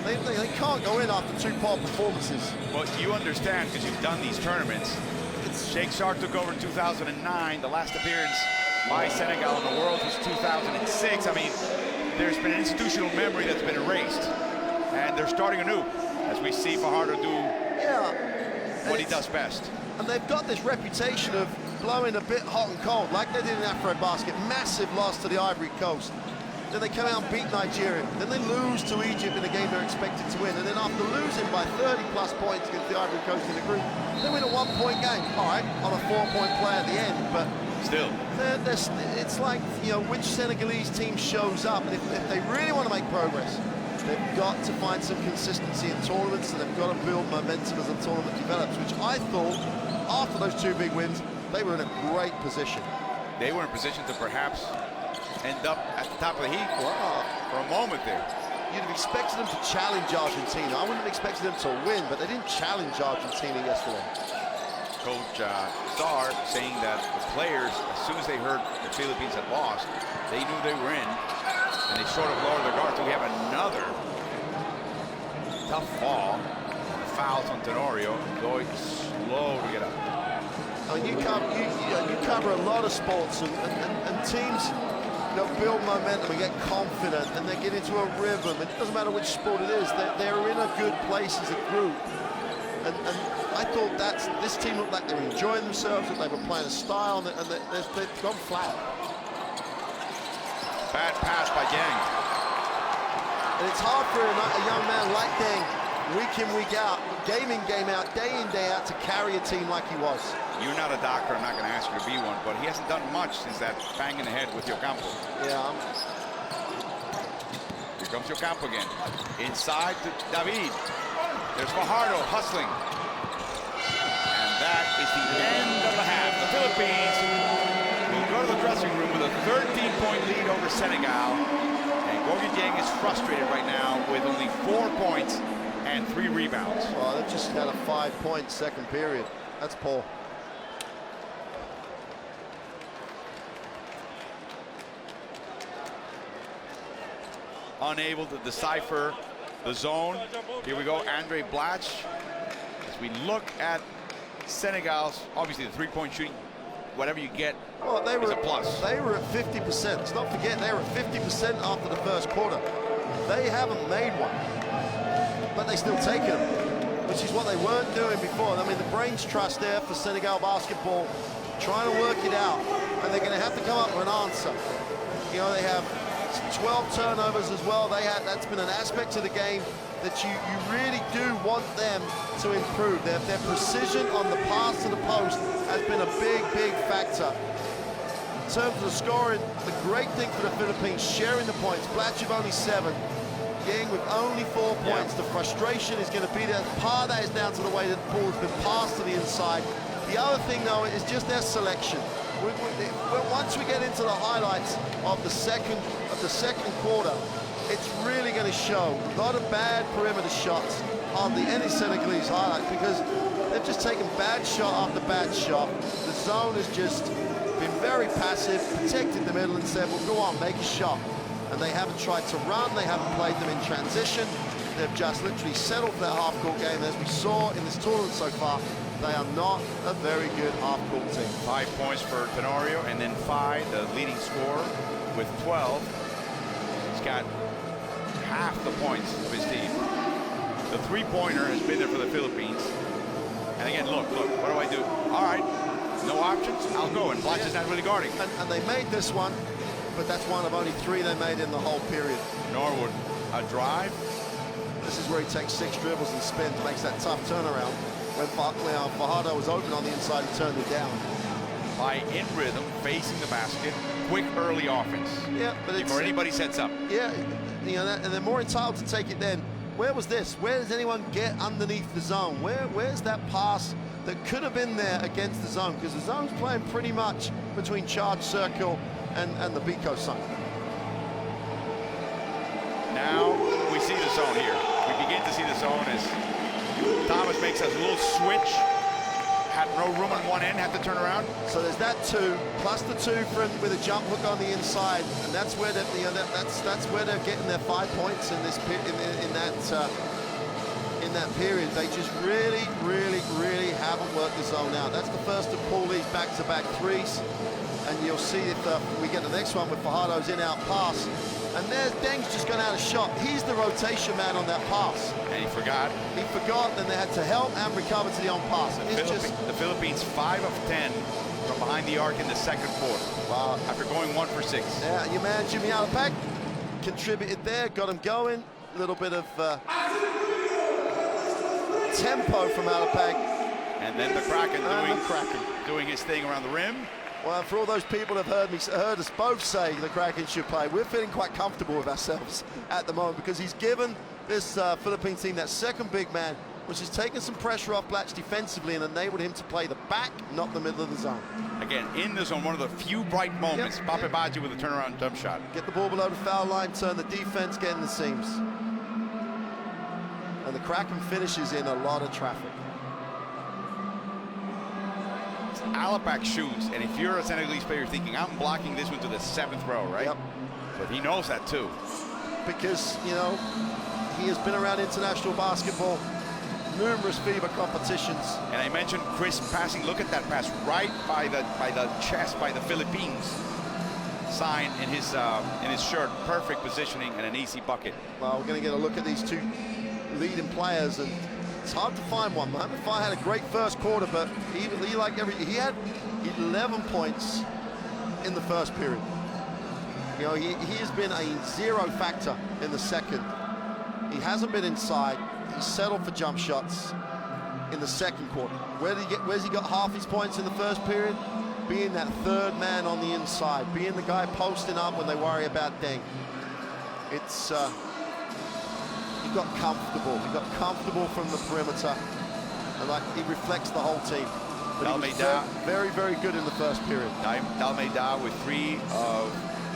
They can't go in after 2 poor performances. Well, you understand because you've done these tournaments. Sheikh Sarr took over in 2009. The last appearance by Senegal in the World was 2006. I mean, there's been an institutional memory that's been erased. And they're starting anew as we see Fajardo do what he does best. And they've got this reputation of blowing a bit hot and cold, like they did in AfroBasket. Massive loss to the Ivory Coast. Then they come out and beat Nigeria. Then they lose to Egypt in a game they're expected to win. And then after losing by 30-plus points against the Ivory Coast in the group, they win a 1-point game. All right, on a 4-point play at the end. But Still. It's like, you know, which Senegalese team shows up, and if they really want to make progress, they've got to find some consistency in tournaments, and they've got to build momentum as the tournament develops, which I thought, after those 2 big wins, they were in a great position. They were in position to perhaps end up at the top of the heap for a moment there. You'd have expected them to challenge Argentina. I wouldn't have expected them to win, but they didn't challenge Argentina yesterday. Coach Starr saying that the players, as soon as they heard the Philippines had lost, they knew they were in, and they sort of lowered their guard. So we have another tough fall. The fouls on Tenorio, going slow to get up. I mean, you cover a lot of sports, and teams, you know, build momentum and get confident, and they get into a rhythm. And it doesn't matter which sport it is; they're in a good place as a group. And I thought this team looked like they were enjoying themselves, that they were playing a style, and they've gone flat. Bad pass by Yang. And it's hard for a young man like Deng, week in, week out, game in, game out, day in, day out, to carry a team like he was. You're not a doctor, I'm not going to ask you to be one, but he hasn't done much since that bang in the head with Ocampo. Yeah. Here comes Ocampo again. Inside to David. There's Fajardo hustling. And that is the end of the half. The Philippines will go to the dressing room with a 13-point lead over Senegal. And Gorgui Dieng is frustrated right now with only 4 points and 3 rebounds. Well, they've just had a 5-point second period. That's poor. Unable to decipher the zone. Here we go, Andre Blatch. As we look at Senegal's, obviously the 3-point shooting, whatever you get, is a plus. They were at 50%. Let's not forget, they were at 50% after the first quarter. They haven't made one, but they still take them, which is what they weren't doing before. I mean, the brains trust there for Senegal basketball, trying to work it out, and they're going to have to come up with an answer. You know, they have 12 turnovers as well. That's been an aspect of the game that you really do want them to improve. Their precision on the pass to the post has been a big factor. In terms of the scoring, the great thing for the Philippines, sharing the points. Blatch with only 7, Yang with only 4 points. The frustration is going to be there. Part of that is down to the way that the ball has been passed to the inside. The other thing, though, is just their selection. Once we get into the highlights of the second quarter, it's really going to show. A lot of bad perimeter shots, hardly any Senegalese highlights, because they've just taken bad shot after bad shot. The zone has just been very passive, protected the middle, and said, well, go on, make a shot. And they haven't tried to run, they haven't played them in transition. They've just literally settled for that half-court game. As we saw in this tournament so far, they are not a very good half-court team. 5 points for Tenorio, and then Fai, the leading scorer, with 12. He's got half the points of his team. The 3-pointer has been there for the Philippines. And again, look, what do I do? All right, no options, I'll go. And Blatch is not really guarding. And they made this one, but that's one of only 3 they made in the whole period. Norwood, a drive. This is where he takes 6 dribbles and spins, makes that tough turnaround. When Fajardo was open on the inside, he turned it down. By in rhythm, facing the basket, quick early offense. Yeah, but before anybody sets up. Yeah, you know, and they're more entitled to take it then. Where was this? Where does anyone get underneath the zone? Where's that pass that could have been there against the zone? Because the zone's playing pretty much between charge circle and the Biko zone. Now we see the zone here. We begin to see the zone as Thomas makes a little switch. Had no room on one end, had to turn around. So there's that 2, plus the 2 with a jump hook on the inside, and that's where they're, that's where they're getting their 5 points in this in that period. They just really haven't worked the zone out. That's the first of Paul Lee's back-to-back 3s, and you'll see if we get the next one with Fajardo's in-out pass. And there's Deng's just gone out of shot. He's the rotation man on that pass. And he forgot. He forgot, and they had to help and recover to the on-pass. The Philippines 5 of 10 from behind the arc in the second quarter. Wow. After going 1 for 6. Yeah, your man Jimmy Alapag contributed there, got him going. A little bit of tempo from Alapag. And then the Kraken doing his thing around the rim. Well, for all those people that have heard us both say the Kraken should play, we're feeling quite comfortable with ourselves at the moment because he's given this Philippines team that second big man, which has taken some pressure off Blatch defensively and enabled him to play the back, not the middle of the zone. Again, in the zone, one of the few bright moments. Yep. Pape Badji with a turnaround jump shot. Get the ball below the foul line, turn the defense, get in the seams. And the Kraken finishes in a lot of traffic. Alapak shoots, and if you're a Senegalese player, you're thinking, I'm blocking this one to the 7th row, right? Yep. But he knows that too. Because, you know, he has been around international basketball, numerous FIBA competitions. And I mentioned crisp passing. Look at that pass right by the chest by the Philippines sign in his shirt. Perfect positioning and an easy bucket. Well, we're going to get a look at these two leading players, and it's hard to find one. Mohamed Fai had a great first quarter, but he had 11 points in the first period. You know, he has been a zero factor in the second. He hasn't been inside. He settled for jump shots in the second quarter. Where's he got half his points in the first period? Being that third man on the inside, being the guy posting up when they worry about Deng. It's he got comfortable. He got comfortable from the perimeter, and like he reflects the whole team. But he was very, very good in the first period. Dalmeida with 3 of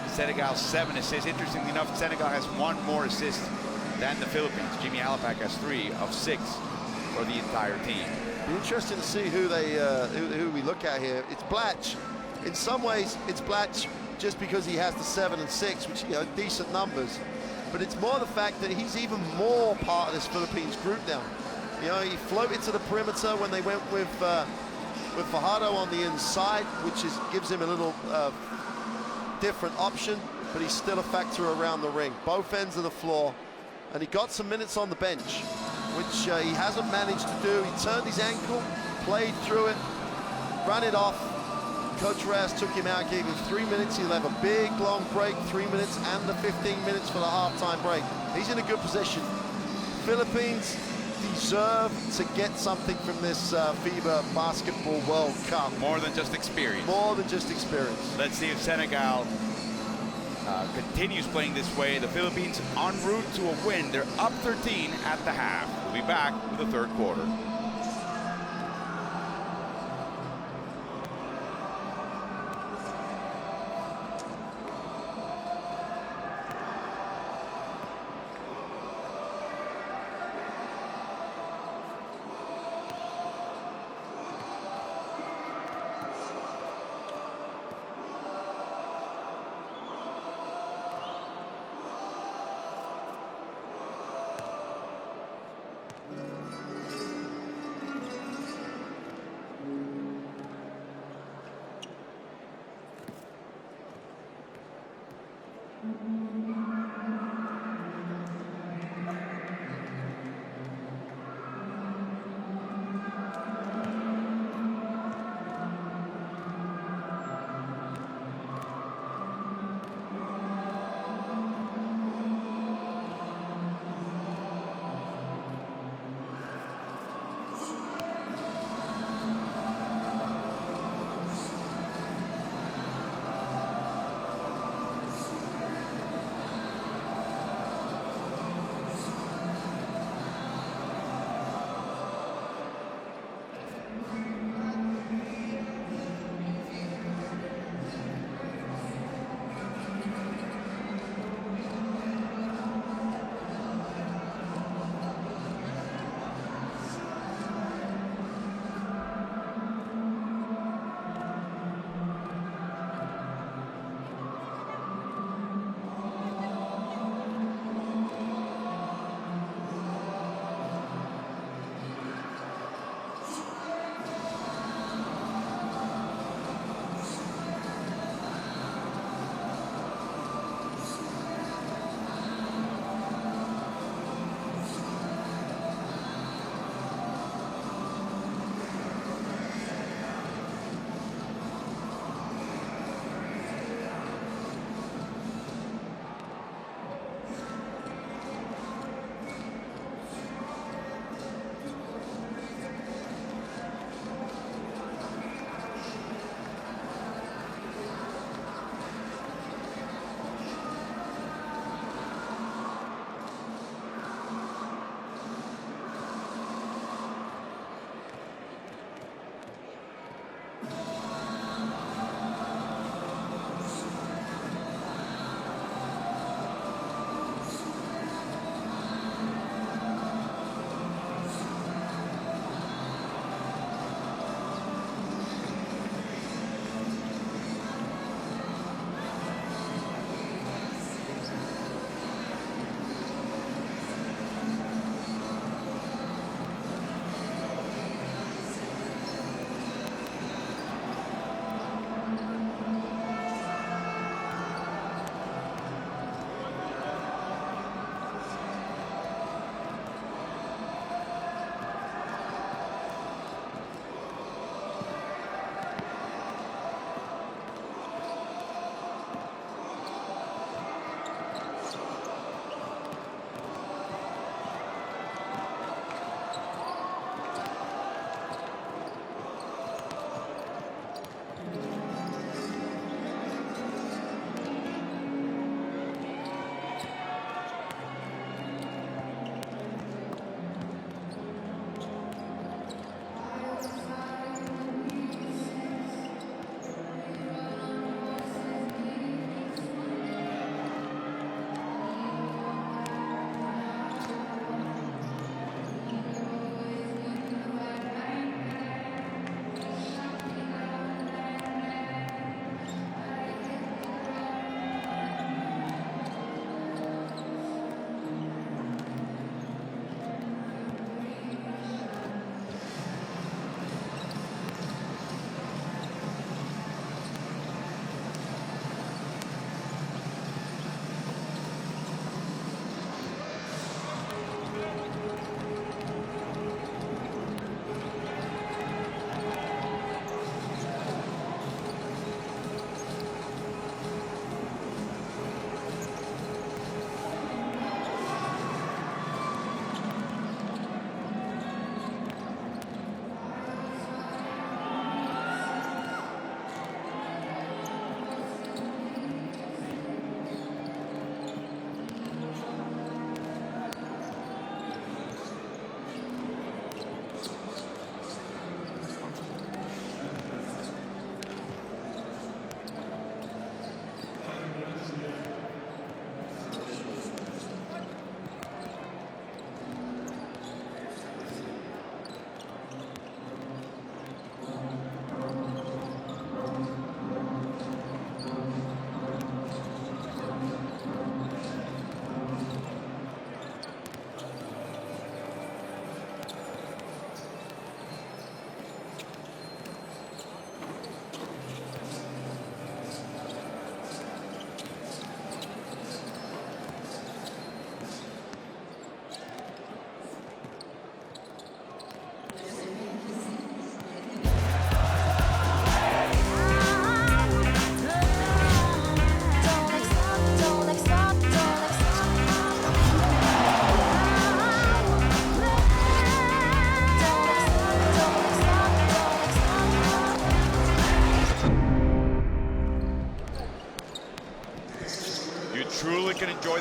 Senegal's 7 assists. Interestingly enough, Senegal has 1 more assist than the Philippines. Jimmy Alapak has 3 of 6 for the entire team. Be interesting to see who we look at here. It's Blatch. In some ways, it's Blatch just because he has the 7 and 6, which, you know, decent numbers. But it's more the fact that he's even more part of this Philippines group now. You know, he floated to the perimeter when they went with Fajardo on the inside, which gives him a little different option, but he's still a factor around the ring, both ends of the floor. And he got some minutes on the bench, which he hasn't managed to do. He turned his ankle, played through it, ran it off. Coach Reyes took him out, gave him 3 minutes. He'll have a big, long break, 3 minutes, and the 15 minutes for the halftime break. He's in a good position. Philippines deserve to get something from this FIBA Basketball World Cup. More than just experience. More than just experience. Let's see if Senegal continues playing this way. The Philippines en route to a win. They're up 13 at the half. We'll be back with the third quarter.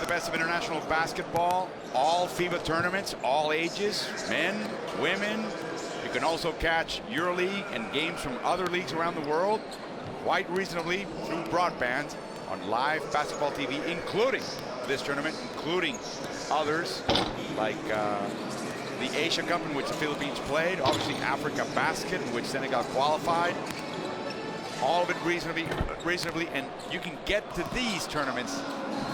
best of international basketball, all FIBA tournaments, all ages, men, women. You can also catch EuroLeague and games from other leagues around the world quite reasonably through broadband on live basketball TV, including this tournament, including others like the Asia Cup in which the Philippines played, obviously Africa Basket in which Senegal qualified. All of it reasonably, and you can get to these tournaments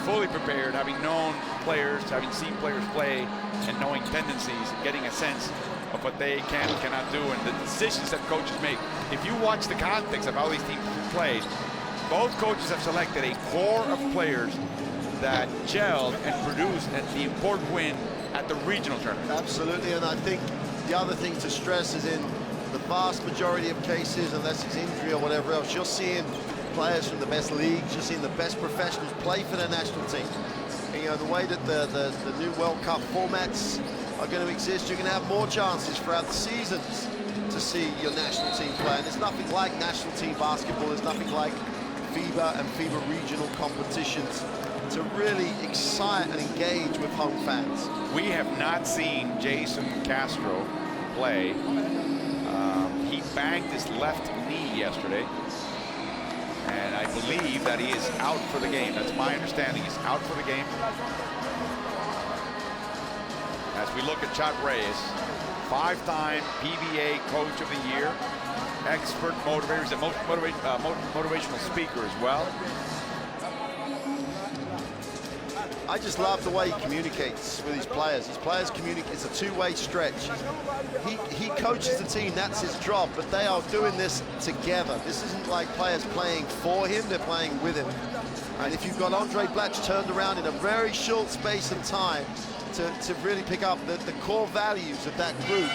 fully prepared, having known players, having seen players play, and knowing tendencies, and getting a sense of what they can and cannot do, and the decisions that coaches make. If you watch the context of how these teams played, both coaches have selected a core of players that gelled and produced at the important win at the regional tournament. Absolutely, and I think the other thing to stress is in the vast majority of cases, unless it's injury or whatever else, you're seeing players from the best leagues, you're seeing the best professionals play for their national team. And, you know, the way that the new World Cup formats are going to exist, you're going to have more chances throughout the seasons to see your national team play. And there's nothing like national team basketball, there's nothing like FIBA and FIBA regional competitions to really excite and engage with home fans. We have not seen Jason Castro play. He banged his left knee yesterday, and I believe that he is out for the game. That's my understanding. He's out for the game. As we look at Chad Reyes, 5-time PBA Coach of the Year, expert motivator. He's a motivational speaker as well. I just love the way he communicates with his players. His players communicate. It's a two-way stretch. He coaches the team. That's his job. But they are doing this together. This isn't like players playing for him. They're playing with him. And if you've got Andre Blatch turned around in a very short space of time to really pick up the core values of that group,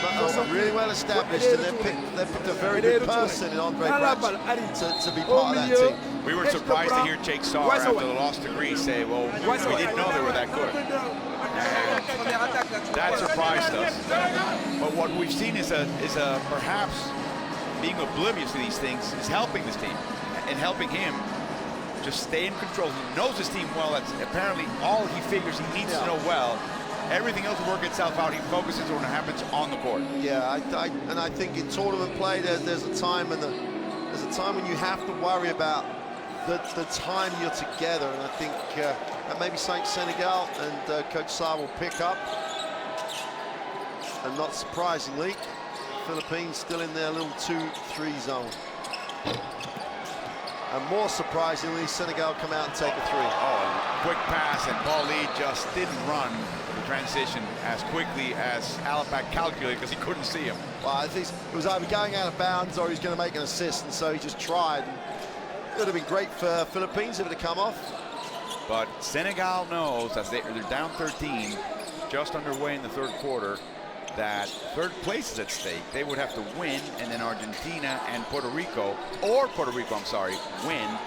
but really well established, and they've picked a very good person in Andre Blatch to be part of that team. We were surprised to hear Jake Saar after the loss to Greece say, well, we didn't know they were that good. And that surprised us. But what we've seen is perhaps being oblivious to these things is helping this team and helping him just stay in control. He knows his team well. That's apparently all he figures he needs to know well. Everything else will work itself out. He focuses on what happens on the court. Yeah, I think in tournament play, there's a time when you have to worry about the time you're together, and I think that maybe Senegal and Coach Saar will pick up. And not surprisingly, Philippines still in their little 2-3 zone. And more surprisingly, Senegal come out and take a three. Oh, quick pass, and Paul Lee just didn't run the transition as quickly as Alapak calculated because he couldn't see him. Well, I think it was either going out of bounds or he was going to make an assist, and so he just tried. It would have been great for Philippines if it had come off. But Senegal knows, as they're down 13, just underway in the third quarter, that third place is at stake. They would have to win, and then Argentina and Puerto Rico, I'm sorry, win,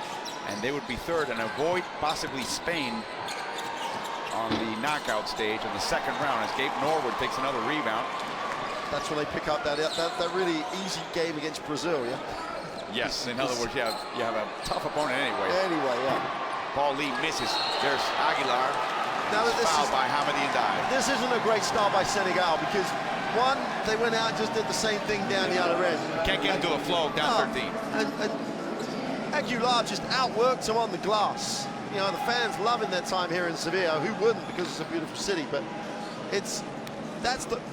and they would be third and avoid possibly Spain on the knockout stage in the second round as Gabe Norwood takes another rebound. That's when they pick up that really easy game against Brazil, yeah? Yes, in other words, you have a tough opponent anyway. Anyway, yeah. Paul Lee misses. There's Aguilar. Now that fouled by Hamadi Ndiaye. This isn't a great start by Senegal because, one, they went out and just did the same thing down the other end. Can't get into a flow down 13. And Aguilar just outworked him on the glass. You know, the fans loving their time here in Sevilla. Who wouldn't, because it's a beautiful city, but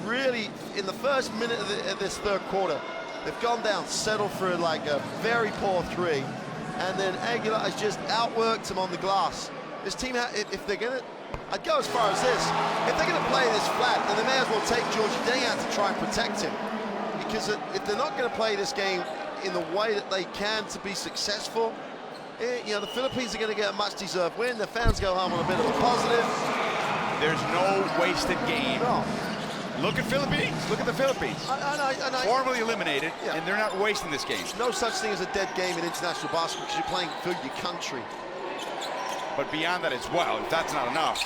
really, in the first minute of this third quarter, they've gone down, settled for like a very poor three, and then Aguilar has just outworked him on the glass. This team, if they're gonna, I'd go as far as this. If they're gonna play this flat, then they may as well take Georgie Deng out to try and protect him. Because if they're not gonna play this game in the way that they can to be successful, you know, the Philippines are gonna get a much-deserved win. The fans go home on a bit of a positive. There's no wasted game. No. Look at Philippines. Look at the Philippines. Formally eliminated, and they're not wasting this game. No such thing as a dead game in international basketball because you're playing for your country. But beyond that as well, if that's not enough,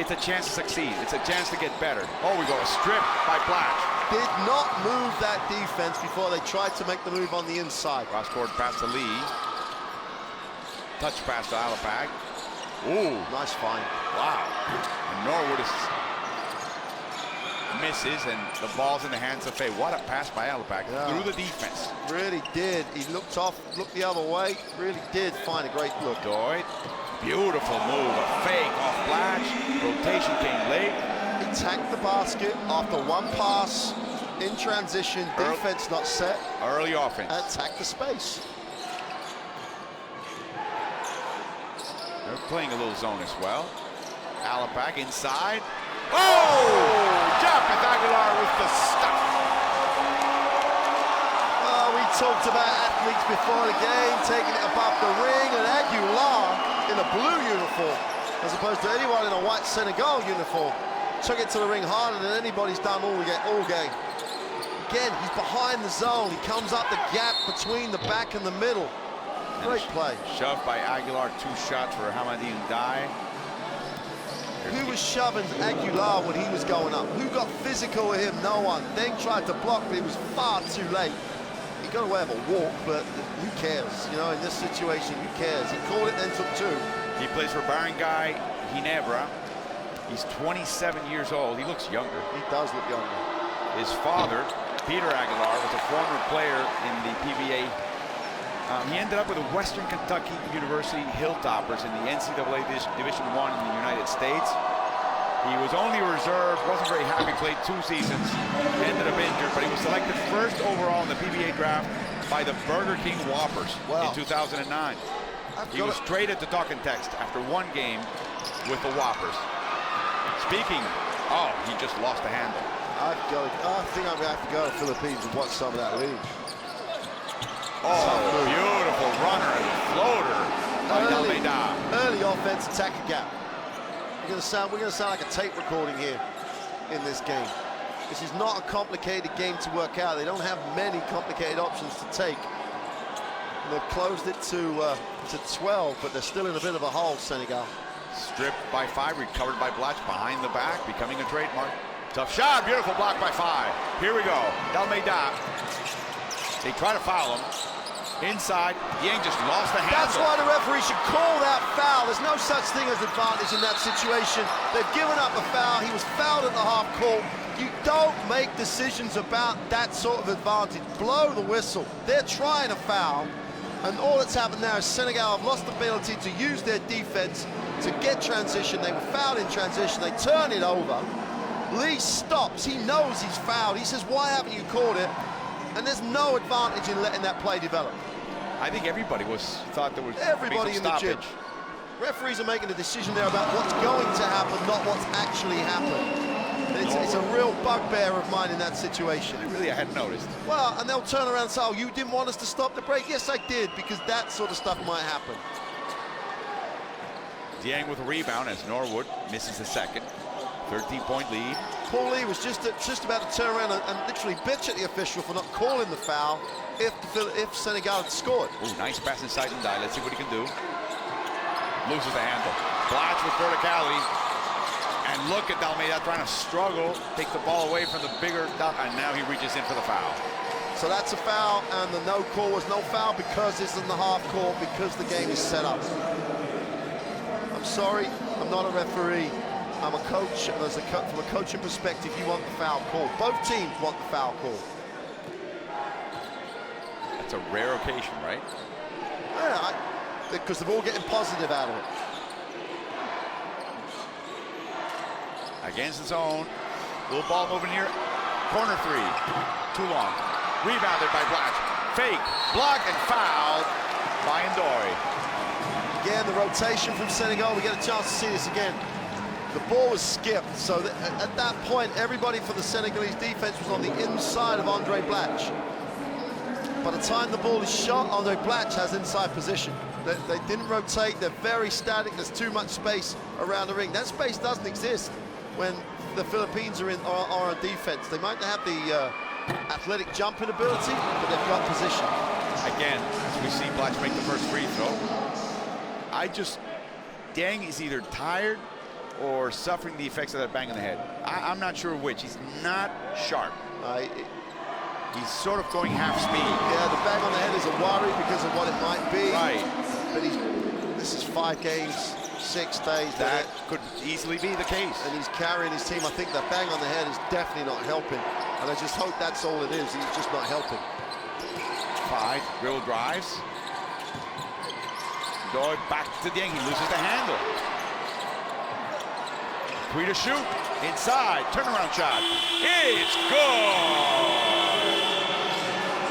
it's a chance to succeed. It's a chance to get better. Oh, we go a strip by Blatch. Did not move that defense before they tried to make the move on the inside. Cross-court pass to Lee. Touch pass to Alapag. Ooh. Nice find. Wow. And Norwood misses, and the ball's in the hands of Faye. What a pass by Alabak through the defense. Really did. He looked the other way. Really did find a great look. Doyd. Beautiful move. A fake off Blatch. Rotation came late. He tacked the basket after one pass in transition. Defense not set. Early offense. Attack the space. They're playing a little zone as well. Alabak inside. Oh! Japheth Aguilar with the stuff. Oh, we talked about athletes before the game taking it above the ring, and Aguilar in a blue uniform, as opposed to anyone in a white Senegal uniform, took it to the ring harder than anybody's done all game. Again, he's behind the zone. He comes up the gap between the back and the middle. Great play. Shoved by Aguilar, 2 shots for Hamadi Ndiaye. Who was shoving Aguilar when he was going up? Who got physical with him? No one. Then tried to block, but it was far too late. He got away with a walk, but who cares? You know, in this situation, who cares? He called it, then took 2. He plays for Barangay Ginebra. He's 27 years old. He looks younger. He does look younger. His father, Peter Aguilar, was a former player in the PBA. He ended up with the Western Kentucky University Hilltoppers in the NCAA Division I in the United States. He was only reserved, wasn't very happy, played 2 seasons, ended up injured, but he was selected first overall in the PBA draft by the Burger King Whoppers in 2009. He was traded to Talk and Text after 1 game with the Whoppers. Speaking, he just lost the handle. I think I'm gonna have to go to the Philippines and watch some of that league. Oh, beautiful runner and floater by Dalmeida. Early offense, attack a gap. We're gonna sound like a tape recording here in this game. This is not a complicated game to work out. They don't have many complicated options to take. And they've closed it to 12, but they're still in a bit of a hole, Senegal. Stripped by 5, recovered by Blatch behind the back, becoming a trademark. Tough shot, beautiful block by 5. Here we go, Dalmeida. They try to foul him. Inside, Yang just lost the handle. That's why the referee should call that foul. There's no such thing as advantage in that situation. They've given up a foul. He was fouled at the half court. You don't make decisions about that sort of advantage. Blow the whistle. They're trying to foul, and all that's happened now is Senegal have lost the ability to use their defense to get transition. They were fouled in transition. They turn it over. Lee stops. He knows he's fouled. He says, why haven't you called it? And there's no advantage in letting that play develop. I think everybody thought there was everybody in the gym. Referees are making a decision there about what's going to happen, not what's actually happened. It's a real bugbear of mine in that situation. Really, I hadn't noticed. Well, and they'll turn around and say, oh, you didn't want us to stop the break? Yes, I did, because that sort of stuff might happen. Dieng with a rebound as Norwood misses the second. 13-point lead. Paul Lee was just about to turn around and literally bitch at the official for not calling the foul if Senegal had scored. Ooh, nice pass inside Ndiaye. Let's see what he can do. Loses the handle. Blatch with verticality. And look at Dalmeida trying to struggle, take the ball away from the bigger duck, and now he reaches in for the foul. So that's a foul, and the no call was no foul because it's in the half court, because the game is set up. I'm sorry, I'm not a referee. I'm a coach, and from a coaching perspective, you want the foul call. Both teams want the foul call. That's a rare occasion, right? Yeah, because they're all getting positive out of it. Against the zone, little ball moving here. Corner 3, too long. Rebounded by Blatch. Fake, blocked, and fouled by Ndoye. Again, the rotation from Senegal. We get a chance to see this again. The ball was skipped, so at that point, everybody for the Senegalese defense was on the inside of Andre Blatch. By the time the ball is shot, Andre Blatch has inside position. They didn't rotate, they're very static, there's too much space around the ring. That space doesn't exist when the Philippines are on defense. They might not have the athletic jumping ability, but they've got position. Again, as we see Blatch make the first free throw, Dieng is either tired or suffering the effects of that bang on the head. I'm not sure which. He's not sharp. He's sort of going half speed. Yeah, the bang on the head is a worry because of what it might be. Right. But this is 5 games 6 days. That could easily be the case. And he's carrying his team. I think the bang on the head is definitely not helping. And I just hope that's all it is. He's just not helping. 5 dribble drives. Doy back to Dieng. He loses the handle. 3 to shoot. Inside. Turnaround shot. It's good.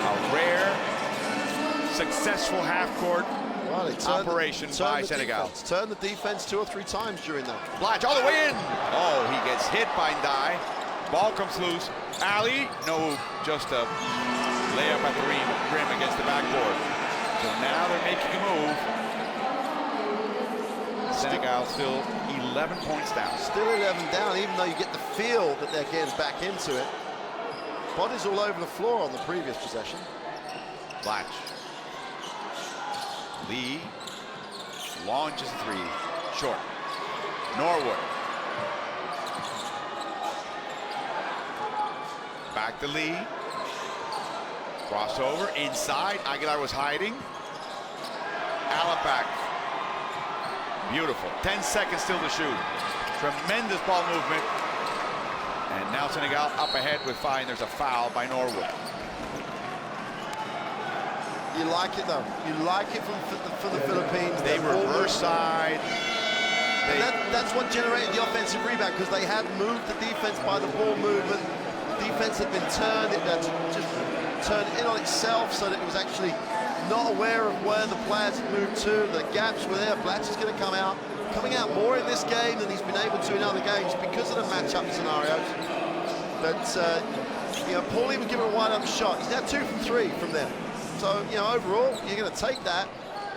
A rare, successful half-court operation by Senegal. Turn the defense 2 or 3 times during that. Blatch all the way in. Oh, he gets hit by Ndai. Ball comes loose. Ali, no, just a layup at the rim against the backboard. So now they're making a move. Senegal still 11 points down. Still 11 down, even though you get the feel that they're getting back into it. Bodies all over the floor on the previous possession. Blatch. Lee launches a 3. Short. Norwood. Back to Lee. Crossover inside. Aguilar was hiding. Alapak. Beautiful. 10 seconds still to shoot. Tremendous ball movement. And now Senegal up ahead with 5. There's a foul by Norwood. You like it though. You like it for the Philippines. They reverse side. That's what generated the offensive rebound, because they had moved the defense by the ball movement. The defense had been turned. It had just turned in on itself so that it was actually not aware of where the players had moved to. The gaps were there. Blatch is going to coming out more in this game than he's been able to in other games because of the matchup scenarios. But you know, Paulie was given a wide-open shot. He's now 2 from 3 from there. So, you know, overall, you're going to take that.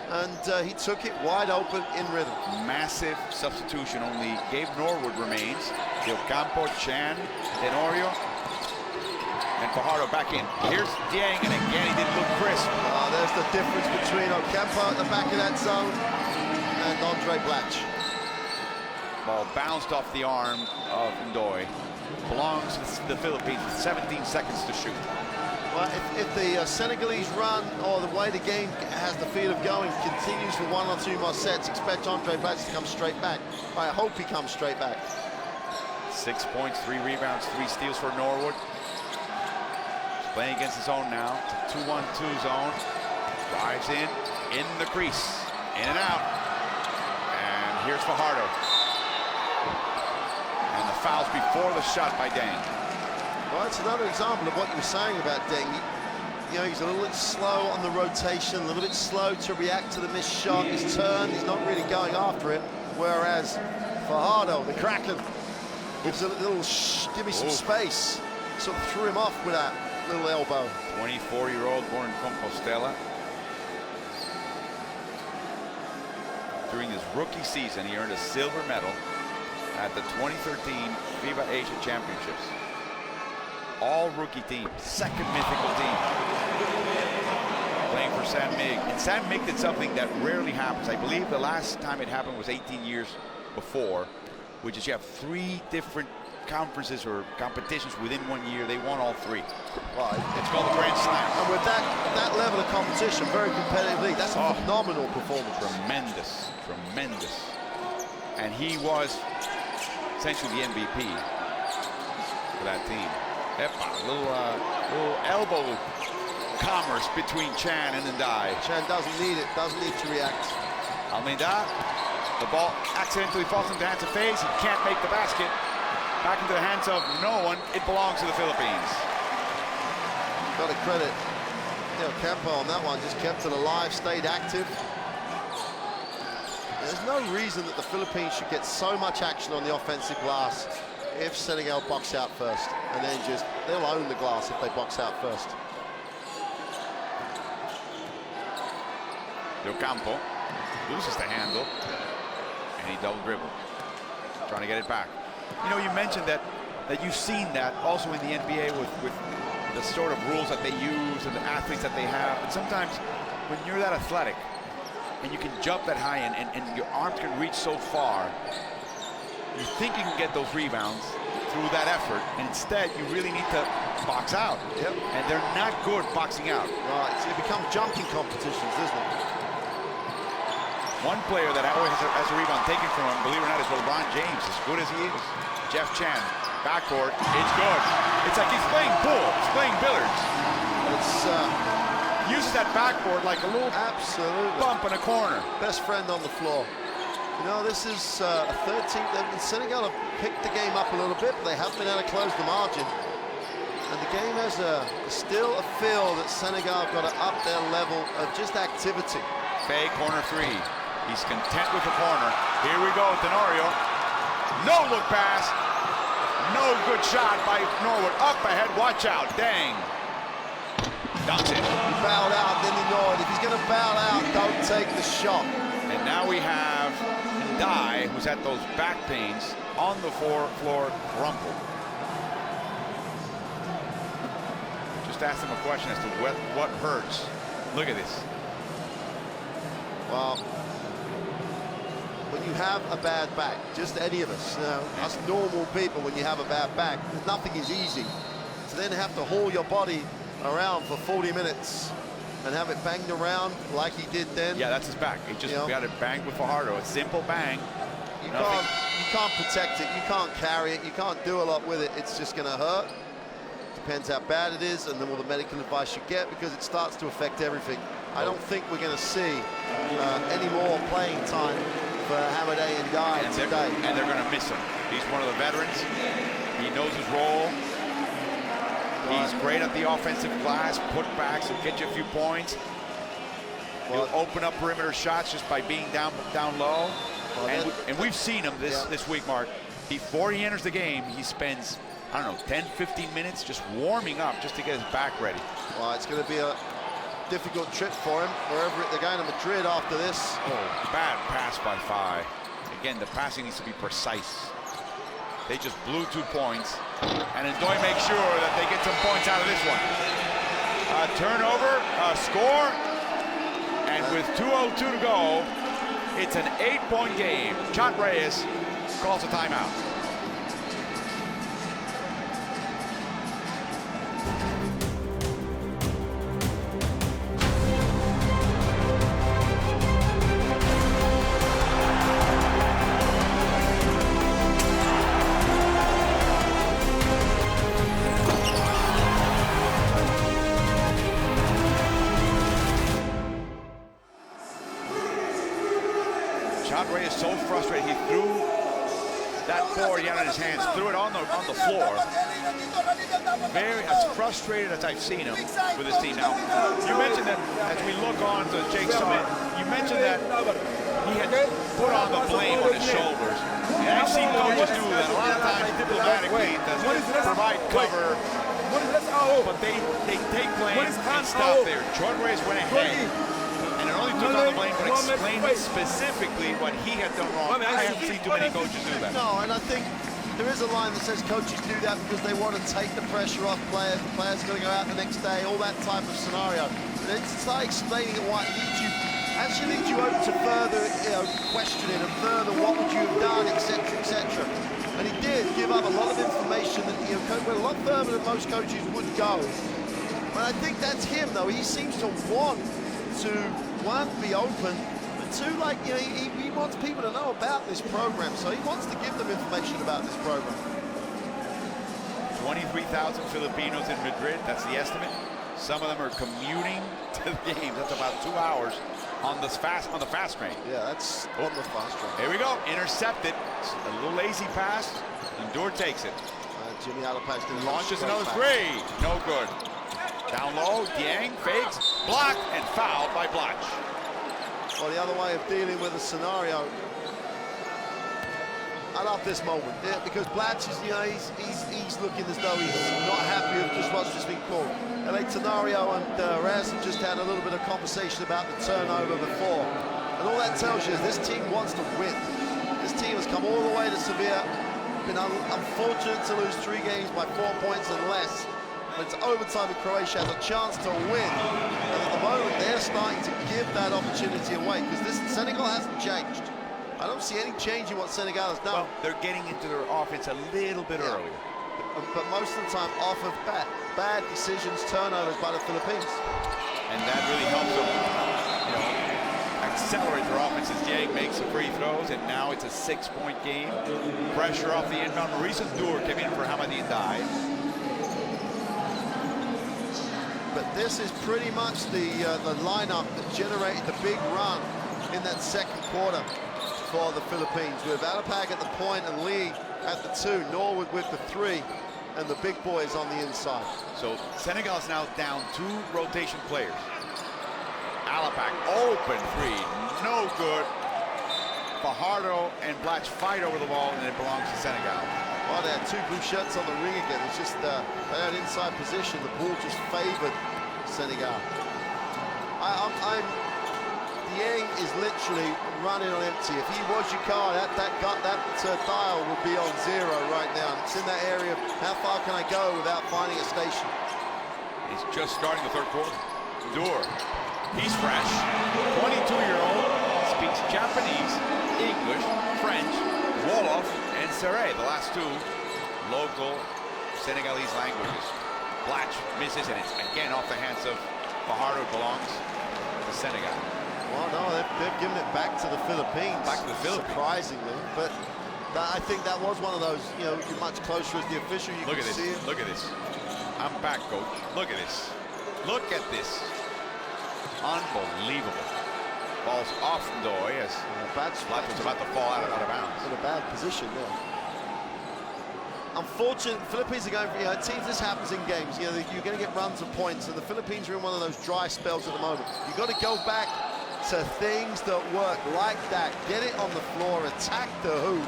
And he took it wide open in rhythm. Massive substitution. Only Gabe Norwood remains. Del Campo, Chan, Tenorio, and Fajardo back in. Here's Dieng, and again, he didn't look crisp. There's the difference between Ocampo at the back of that zone and Andre Blatch. Ball bounced off the arm of Ndoye. Belongs to the Philippines with 17 seconds to shoot. Well, if the Senegalese run, or the way the game has the feel of going, continues for 1 or 2 more sets, expect Andre Blatch to come straight back. I hope he comes straight back. 6 points, 3 rebounds, 3 steals for Norwood. He's playing against his own now. It's a 2-1-2 zone. Drives in the crease, in and out. And here's Fajardo. And the foul's before the shot by Dieng. Well, it's another example of what you were saying about Dieng. You know, he's a little bit slow on the rotation, a little bit slow to react to the missed shot. His turn, he's not really going after it. Whereas Fajardo, the Kraken, gives a little give me some space. Sort of threw him off with that little elbow. 24-year-old born in Compostela. During his rookie season, he earned a silver medal at the 2013 FIBA Asia Championships. All rookie team, second mythical team, playing for San Mig. And San Mig did something that rarely happens. I believe the last time it happened was 18 years before, which is you have 3 different conferences or competitions within 1 year. They won all 3. Well, it's called the Grand Slam. And with that level of competition, very competitive league, that's a phenomenal performance. Tremendous, tremendous. And he was essentially the MVP for that team. Epa, little elbow commerce between Chan and Ndai. Chan doesn't need it, doesn't need to react. Almeida, the ball accidentally falls into the hands of FaZe. He can't make the basket. Back into the hands of no one. It belongs to the Philippines. Got to credit, you know, Campo on that one. Just kept it alive, stayed active. There's no reason that the Philippines should get so much action on the offensive glass if Senegal box out first, and then they'll own the glass if they box out first. Del Campo loses the handle, and he double dribble, trying to get it back. You know, you mentioned that you've seen that also in the NBA with the sort of rules that they use and the athletes that they have. And sometimes when you're that athletic and you can jump that high and your arms can reach so far, you think you can get those rebounds through that effort, and instead you really need to box out. Yep. And they're not good boxing out. Right, it becomes jumping competitions, doesn't it? One player that always has a rebound taken from him, believe it or not, is LeBron James, as good as he is. Jeff Chan, backboard, it's good. It's like he's playing pool, he's playing billiards. It's uses that backboard like a little bump in a corner. Best friend on the floor. You know, this is a 13th. Senegal have picked the game up a little bit, but they haven't been able to close the margin. And the game has still a feel that Senegal have got to up their level of just activity. Fay, corner three. He's content with the corner. Here we go, Tenorio. No look pass. No good shot by Norwood. Up ahead, watch out, dang. Dunks it. He fouled out, then he Norwood. If he's going to foul out, don't take the shot. And now we have Dye, who's at those back pains, on the floor, crumpled. Just asked him a question as to what hurts. Look at this. Well, when you have a bad back, just any of us, you know, us normal people, when you have a bad back, nothing is easy. To then have to haul your body around for 40 minutes and have it banged around like he did then. Yeah, that's his back. He just got it banged with Fajardo. A simple bang. You can't protect it. You can't carry it. You can't do a lot with it. It's just going to hurt. Depends how bad it is and then all the medical advice you get, because it starts to affect everything. I don't think we're going to see any more playing time for Hamadeh and Dye today. And they're going to miss him. He's one of the veterans. He knows his role. He's great at the offensive glass, putbacks, he'll get you a few points. He'll open up perimeter shots just by being down low. Well, and we've seen him this week, Mark. Before he enters the game, he spends, I don't know, 10, 15 minutes just warming up just to get his back ready. Well, it's going to be a difficult trip for him. They're going to Madrid after this. Oh, bad pass by Fay. Again, the passing needs to be precise. They just blew 2 points. And Ndoye makes sure that they get some points out of this one. A turnover, a score, and with 2:02 to go, it's an 8-point game. Chot Reyes calls a timeout. Reyes is so frustrated, he threw that board he had in his hands, threw it on the floor. Very as frustrated as I've seen him with his team. Now, you mentioned that as we look on to Jake Summit, you mentioned that he had put on the blame on his shoulders. And I've seen coaches do that a lot of times diplomatically, to provide cover, but they take blame and stop there. Chot Reyes went ahead. And it only took on the blame, but explained specifically what he had done wrong. I haven't seen too many coaches do that. No, and I think there is a line that says coaches do that because they want to take the pressure off players. The players are going to go out the next day, all that type of scenario. And then start explaining why it actually leads you open to further questioning and further what would you have done, etc., etc. And he did give up a lot of information that went a lot further than most coaches would go. But I think that's him, though. He seems to want to, one, be open, but two, like, he wants people to know about this program, so he wants to give them information about this program. 23,000 Filipinos in Madrid, that's the estimate. Some of them are commuting to the game. That's about 2 hours on the fast train. Yeah, that's on the fast train. Here we go, intercepted. A little lazy pass, and Ndoye takes it. Jimmy Alapaz launches another three. No good. Down low, Dieng fakes, blocked, and fouled by Blatch. Well, the other way of dealing with a scenario, I love this moment, because Blatch is, he's looking as though he's not happy with just what's just been called. Tenorio and Reyes have just had a little bit of conversation about the turnover before. And all that tells you is this team wants to win. This team has come all the way to Sevilla, been unfortunate to lose 3 games by 4 points and less. But it's overtime and Croatia has a chance to win. And at the moment, they're starting to give that opportunity away because Senegal hasn't changed. I don't see any change in what Senegal has done. Well, they're getting into their offense a little bit earlier. But most of the time off of bad decisions, turnovers by the Philippines. And that really helps them, accelerate their offense as Yang makes the free throws, and now it's a 6-point game. Pressure off the inbound. Maurice Dur came in for Hamadi Ndai. But this is pretty much the lineup that generated the big run in that second quarter for the Philippines, with Alapag at the point and Lee at the 2, Norwood with the 3, and the big boys on the inside. So Senegal is now down 2 rotation players. Alapag, open 3, no good. Fajardo and Blatch fight over the ball, and it belongs to Senegal. Well, they had 2 blue shirts on the ring again. It's just they had inside position. The ball just favored Senegal. Yang is literally running on empty. If he was your car, that dial would be on 0 right now. It's in that area of how far can I go without finding a station. He's just starting the third quarter. Dur, he's fresh. 22-year-old, speaks Japanese, English, French, Wolof, and Serre, the last 2 local Senegalese languages. Blatch misses, and it's again off the hands of Fajardo. Belongs to Senegal. Well, no, they've given it back to the Philippines. Back to the Philippines. Surprisingly, but I think that was one of those, you know, you're much closer as the official. You Look can at this. see it. Look at this. I'm back, coach. Look at this. Look at this. Unbelievable. Ball's off Ndoye as Blatch was about to fall out of bounds. In a bad position there. Unfortunately, Philippines are going for, you know, teams, this happens in games. You know, you're going to get runs of points, and the Philippines are in one of those dry spells at the moment. You've got to go back to things that work like that. Get it on the floor, attack the hoop.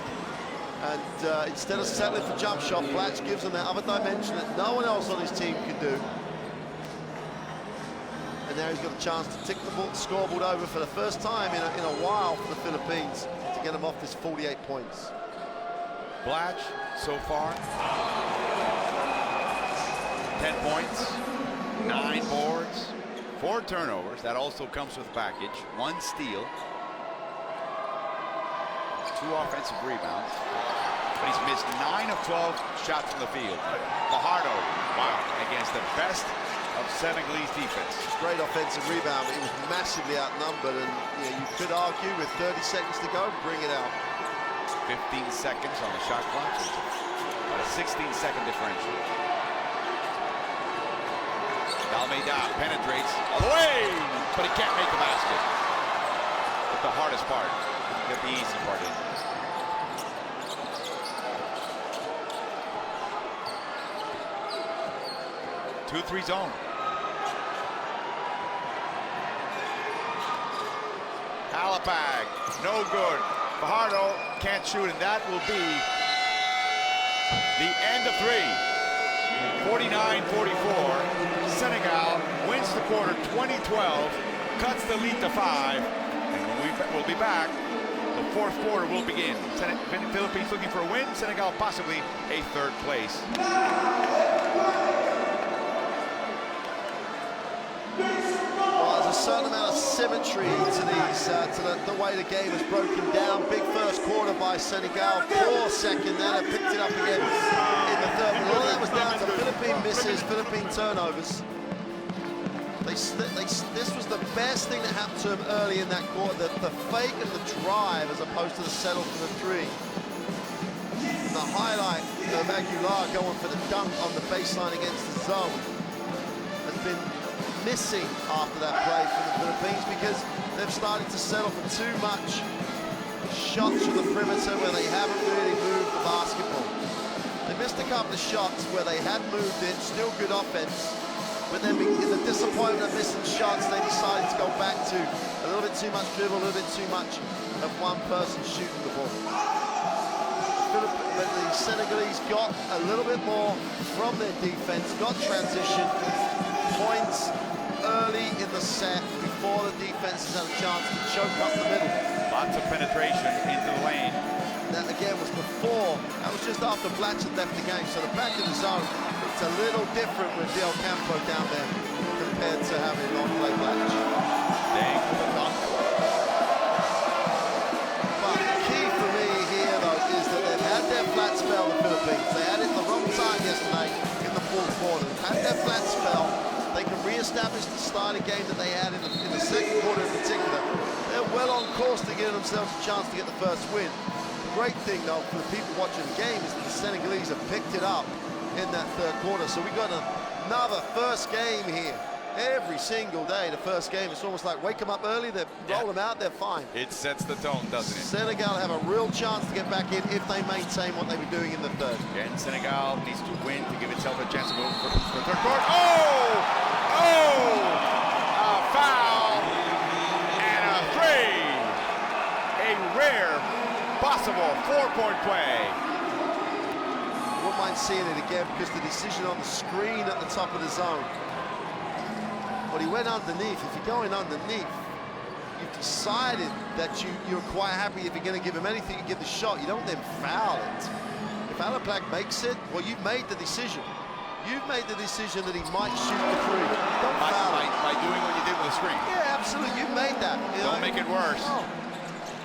And instead of settling for jump shot, Blatch gives them that other dimension that no one else on his team can do. And now he's got a chance to tick the scoreboard over for the first time in a while for the Philippines to get them off this 48 points. Blatch, so far, 10 points, 9 boards, 4 turnovers. That also comes with a package. 1 steal, 2 offensive rebounds. But he's missed 9 of 12 shots from the field. Fajardo, wow, against the best of Senegalese defense. Great offensive rebound, but he was massively outnumbered, and you know, you could argue with 30 seconds to go, bring it out. 15 seconds on the shot clock, so about a 16-second differential. Almeida penetrates all the way, but he can't make the basket. But the hardest part, get the easy part in. Two-three zone. Alapag, no good. Fajardo can't shoot, and that will be the end of 3. 49-44. Senegal wins the quarter 20-12, cuts the lead to 5, and we'll be back. The fourth quarter will begin. Philippines looking for a win, Senegal possibly a 3rd place. There's a certain amount of symmetry to these, to the way the game is broken down. Big first quarter by Senegal, poor second, then it picked it up again in the 3rd. But all that was down to Philippine misses, Philippine turnovers. This was the best thing that happened to them early in that quarter, the fake and the drive as opposed to the settle for the 3. And the highlight of Aguilar going for the dunk on the baseline against the zone has been missing after that play from the Philippines, because they've started to settle for too much shots from the perimeter where they haven't really moved the basketball. They missed a couple of shots where they had moved it, still good offense, but then in the disappointment of missing shots, they decided to go back to a little bit too much dribble, a little bit too much of one person shooting the ball. But the Senegalese got a little bit more from their defense, got transition, points early in the set before the defense has had a chance to choke up the middle. Lots of penetration into the lane. That again was before, that was just after Blatch had left the game, so the back of the zone, it's a little different with Del Campo down there compared to having on-play Blatch. Dang for the dunk. But the key for me here, though, is that they've had their flat spell, the Philippines. They had it the wrong time yesterday in the fourth quarter. They've had their flat spell. They can re-establish the starting game that they had in the second quarter in particular. They're well on course to give themselves a chance to get the first win. The great thing, though, for the people watching the game is that the Senegalese have picked it up in that third quarter. So we got another first game here. Every single day, the first game, it's almost like wake them up early, they roll them out, they're fine. It sets the tone, doesn't it? Senegal have a real chance to get back in if they maintain what they were doing in the third. Again, Senegal needs to win to give itself a chance to move for third quarter. Oh! Oh! A foul and a three. A rare possible 4-point play. I wouldn't mind seeing it again because the decision on the screen at the top of the zone. But he went underneath. If you're going underneath, you've decided that you're quite happy if you're going to give him anything, you give the shot. You don't then foul it. If Alaplac makes it, well, you've made the decision. You've made the decision that he might shoot the three. Don't foul it. By doing what you did with the screen. Yeah, absolutely. You've made that. Don't make it worse. No.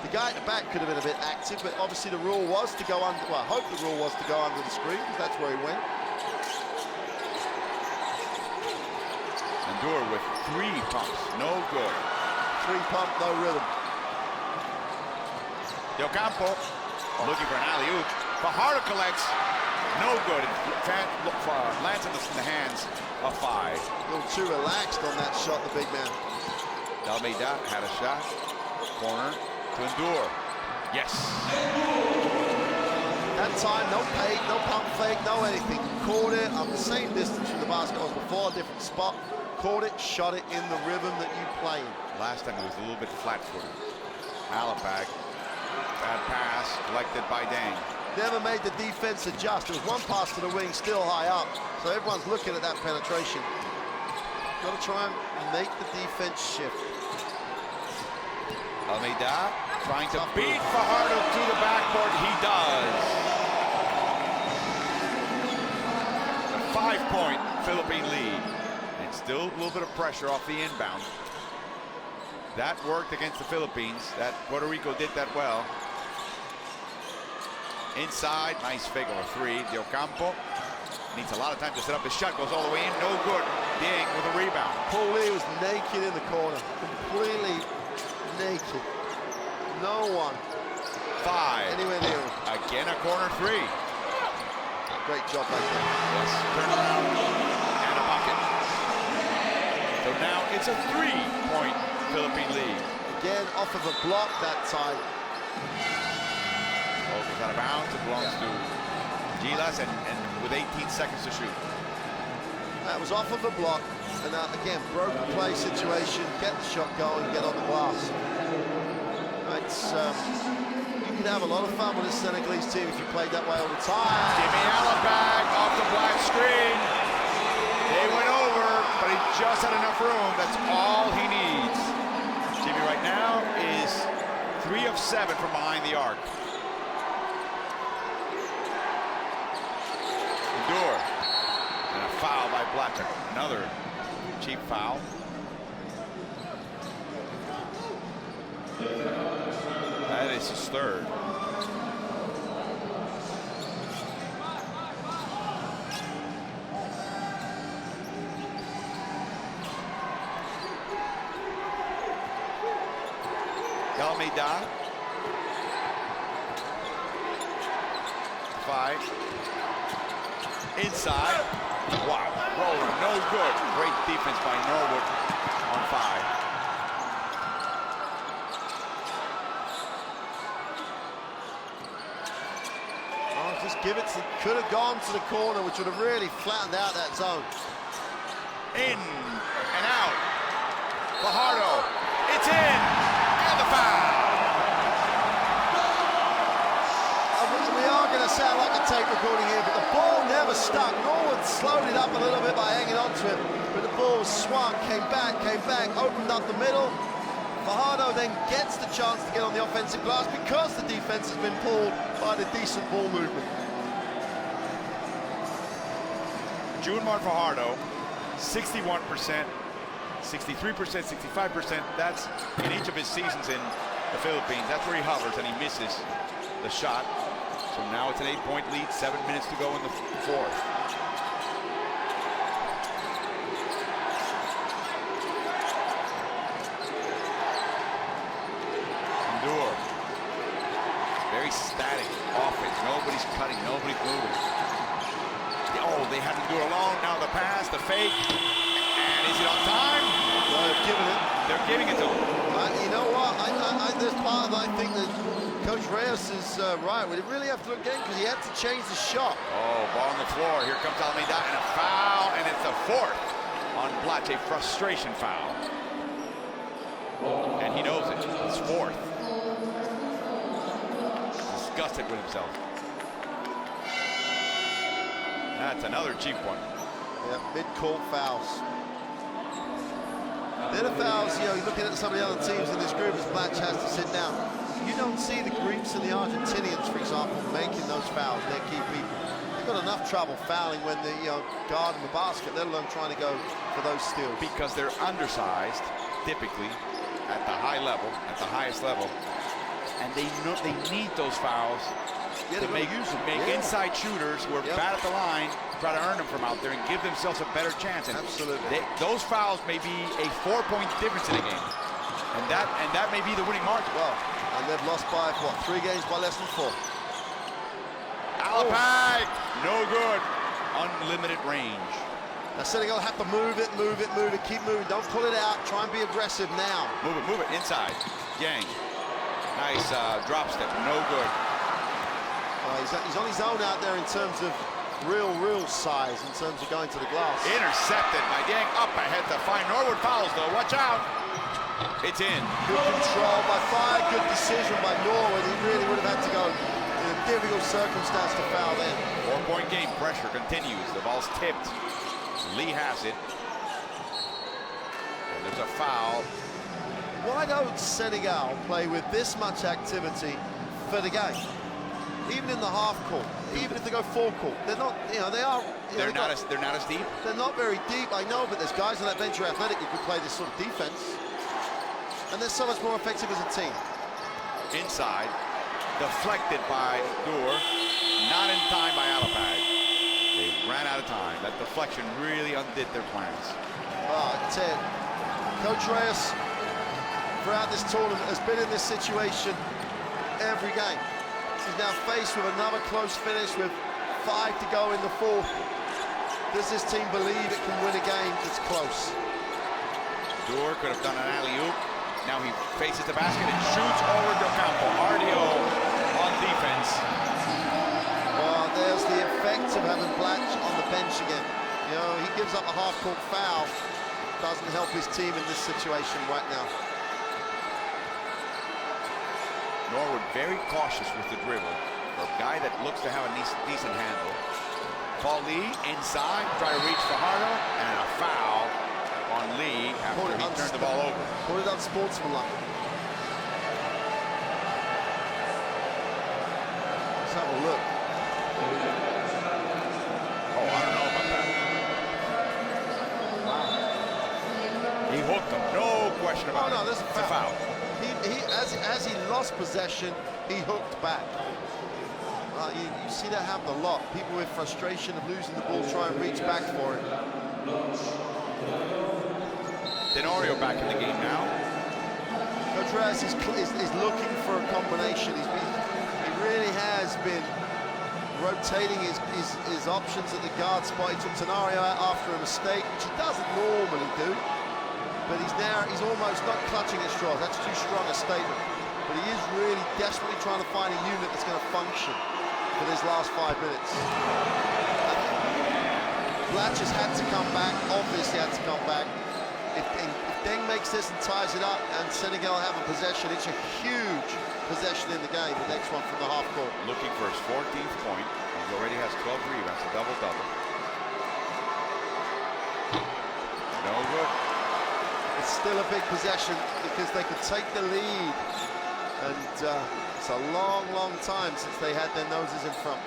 The guy at the back could have been a bit active, but obviously the rule was to go under. Well, I hope the rule was to go under the screen because that's where he went. Endure with 3 pumps, no good. 3 pump, no rhythm. Del Campo looking for an alley-oop. Fajardo collects, no good. It lands in the hands of 5. A little too relaxed on that shot, the big man. Almeida had a shot. Corner to Endure. Yes. That time, no fake, no pump fake, no anything. Caught it on the same distance from the basket as before, different spot. Caught it, shot it in the rhythm that you play in. Last time it was a little bit flat-footed. Alapac, bad pass, collected by Dang. Never made the defense adjust. There was one pass to the wing, still high up. So everyone's looking at that penetration. Got to try and make the defense shift. Almeida trying to beat Fajardo to the backboard. He does. A 5-point Philippine lead. And still a little bit of pressure off the inbound. That worked against the Philippines. That Puerto Rico did that well. Inside, nice fake over 3. Del Campo needs a lot of time to set up. The shot goes all the way in, no good. Ding with a rebound. Paul Lee was naked in the corner, completely naked. No one. 5. Anywhere near him. Again, a corner 3. Great job right there. Yes, turn around and a bucket. So now it's a 3-point Philippine lead. Again, off of a block that time. Goes out of bounds. It belongs to Gilas, and with 18 seconds to shoot. That was off of a block, and again, broken play situation. Get the shot going, get on the glass. It's you can have a lot of fun with this Senegalese team if you played that way all the time. Jimmy Alapac off the black screen. They went over, but he just had enough room. That's all he needs. Jimmy right now is 3 of 7 from behind the arc. Endure. And a foul by Blatter. Another cheap foul. That is his 3rd. Almeida. 5. Inside. Wow. Roller, no good. Great defense by Norwood on 5. Oh, just give it to, could have gone to the corner, which would have really flattened out that zone. In and out. Fajardo. It's in. And the foul. We are going to sound like a tape recording here, but the ball never stuck. Norwood slowed it up a little bit by hanging on to it, but the ball swung, came back, opened up the middle. Fajardo then gets the chance to get on the offensive glass because the defense has been pulled by the decent ball movement. Junmar Fajardo, 61%, 63%, 65%. That's in each of his seasons in the Philippines. That's where he hovers, and he misses the shot. So now it's an 8-point lead, 7 minutes to go in the 4th. they had to do it alone. Now the pass, the fake. And is it on time? Well, they're giving it. They're giving it to him. You know what? There's part of I think that Coach Reyes is right. We really have to look again because he had to change the shot. Oh, ball on the floor. Here comes Almeida and a foul, and it's the fourth on Blatch, a frustration foul. And he knows it. It's fourth. Disgusted with himself. That's another cheap one. Yeah, mid-court fouls. They're the fouls, you know, you're looking at some of the other teams in this group as Blatch has to sit down. You don't see the Greeks and the Argentinians, for example, making those fouls, their key people. They've got enough trouble fouling when they, guard in the basket, let alone trying to go for those steals. Because they're undersized, typically, at the high level, at the highest level. And they know they need those fouls to make inside shooters who are bad at the line, try to earn them from out there and give themselves a better chance. And absolutely. Those fouls may be a 4-point difference in a game. And that may be the winning margin. Well, and they've lost by, what, 3 games by less than 4. Alapag, no good. Unlimited range. Now Senegal have to move it, keep moving. Don't pull it out. Try and be aggressive now. Move it inside. Yang. Nice drop step, no good. He's on his own out there in terms of real size, in terms of going to the glass. Intercepted by Yang, up ahead to find Norwood fouls though, watch out. It's in. Good control by Fire, good decision by Norwood. He really would have had to go in a difficult circumstance to foul then. 4-point game, pressure continues, the ball's tipped. Lee has it. And there's a foul. Why don't Senegal play with this much activity for the game? Even in the half court, even if they go full court, they're not. They're not as deep. They're not very deep. I know, but there's guys on that bench who are athletic who could play this sort of defense, and they're so much more effective as a team. Inside, deflected by Dur, not in time by Alapag. They ran out of time. That deflection really undid their plans. Ted, Coach Reyes, throughout this tournament, has been in this situation every game. He's now faced with another close finish with 5 to go in the fourth. Does this team believe it can win a game that's close? Dur could have done an alley-oop. Now he faces the basket and shoots over Docampo. RDO on defense. Well, there's the effect of having Blatch on the bench again. He gives up a half-court foul. Doesn't help his team in this situation right now. Norwood very cautious with the dribble. For a guy that looks to have a decent handle. Paul Lee inside, try to reach Fajardo, and a foul on Lee after he turned the ball over. Put it unsportsmanlike. Let's have a look. Oh, I don't know about that. Wow. He hooked him, no question about it. No, there's a foul. It's a foul. As he lost possession, he hooked back. You see that happen a lot. People with frustration of losing the ball try and reach back for it. Tenorio back in the game now. Coach Reyes is looking for a combination. He really has been rotating his options at the guard spot. He took Tenorio out after a mistake, which he doesn't normally do. But he's almost not clutching at straws. That's too strong a statement. But he is really desperately trying to find a unit that's going to function for this last 5 minutes. Blatch has had to come back, obviously had to come back. If Deng makes this and ties it up and Senegal have a possession, it's a huge possession in the game, the next one from the half court. Looking for his 14th point. He already has 12 rebounds, a double-double. No good. It's still a big possession because they could take the lead. And it's a long time since they had their noses in front.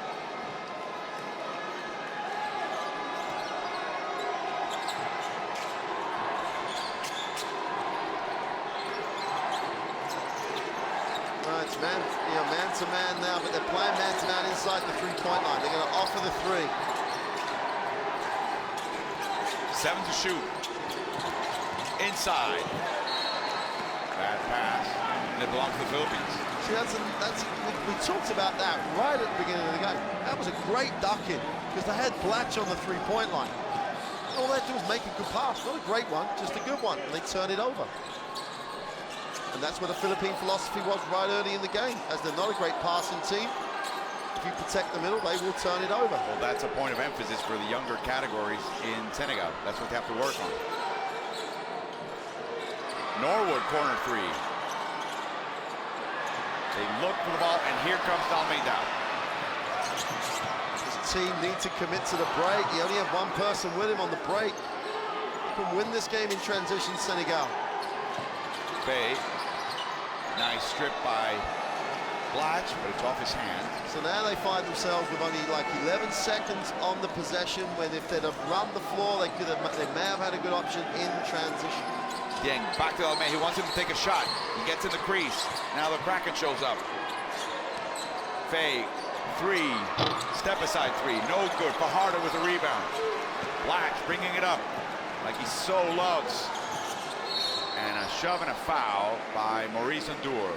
Well, it's man-to-man now, but they're playing man-to-man inside the three-point line. They're going to offer the 3. 7 to shoot. Inside. Bad pass. And it belongs to the Philippines. See, we talked about that right at the beginning of the game. That was a great ducking because they had Blatch on the three-point line. All they had to do was make a good pass, not a great one, just a good one, and they turn it over. And that's what the Philippine philosophy was right early in the game, as they're not a great passing team. If you protect the middle, they will turn it over. Well, that's a point of emphasis for the younger categories in Senegal. That's what they have to work on. Norwood, corner three. They look for the ball, and here comes Almeida. This team need to commit to the break. He only had one person with him on the break. He can win this game in transition, Senegal. Bay. Nice strip by Blatch, but it's off his hand. So now they find themselves with only like 11 seconds on the possession, when if they'd have run the floor, they may have had a good option in transition. Deng, back to Almeida. He wants him to take a shot. He gets in the crease. Now the Kraken shows up. Fay, three. Step aside three. No good. Fajardo with the rebound. Blatch bringing it up like he so loves. And a shove and a foul by Maurice Ndour.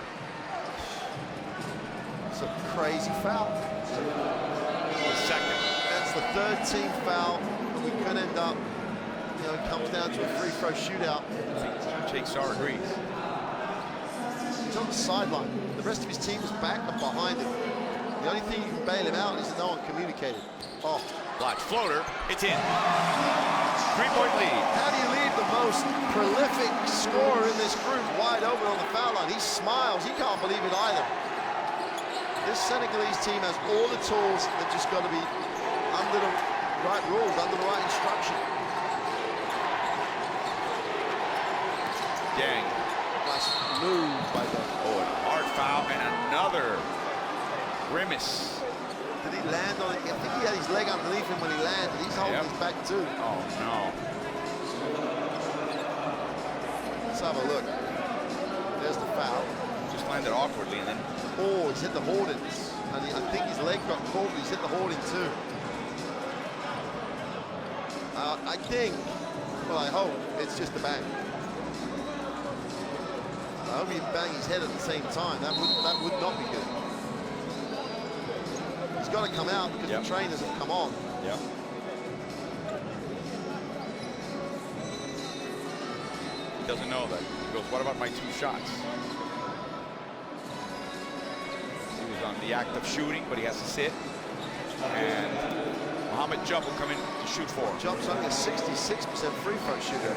It's a crazy foul. The second. That's the third team foul, and we could end up, you know, it comes down to a free throw shootout. I think Jake Starr agrees. He's on the sideline. The rest of his team is back and behind him. The only thing you can bail him out is that no one communicated. Oh. Blatch floater. It's in. 3-point lead. How do you leave the most prolific scorer in this group wide open on the foul line? He smiles. He can't believe it either. This Senegalese team has all the tools. They've just got to be under the right rules, under the right instruction. Deng. Nice move by the... Oh, a hard foul and another grimace. Did he land on it? I think he had his leg underneath him when he landed. He's holding his back too. Oh, no. Let's have a look. There's the foul. Just landed awkwardly and then... Oh, he's hit the hoardings. And I think his leg got caught, but he's hit the hoarding too. I think, well, I hope it's just a bang. I hope he bang his head at the same time. That would not be good. He's got to come out because the trainers have come on. Yep. He doesn't know that. He goes, what about my two shots? He was on the act of shooting, but he has to sit. And Mohamed Jump will come in to shoot for him. Jump's only a 66% free throw shooter.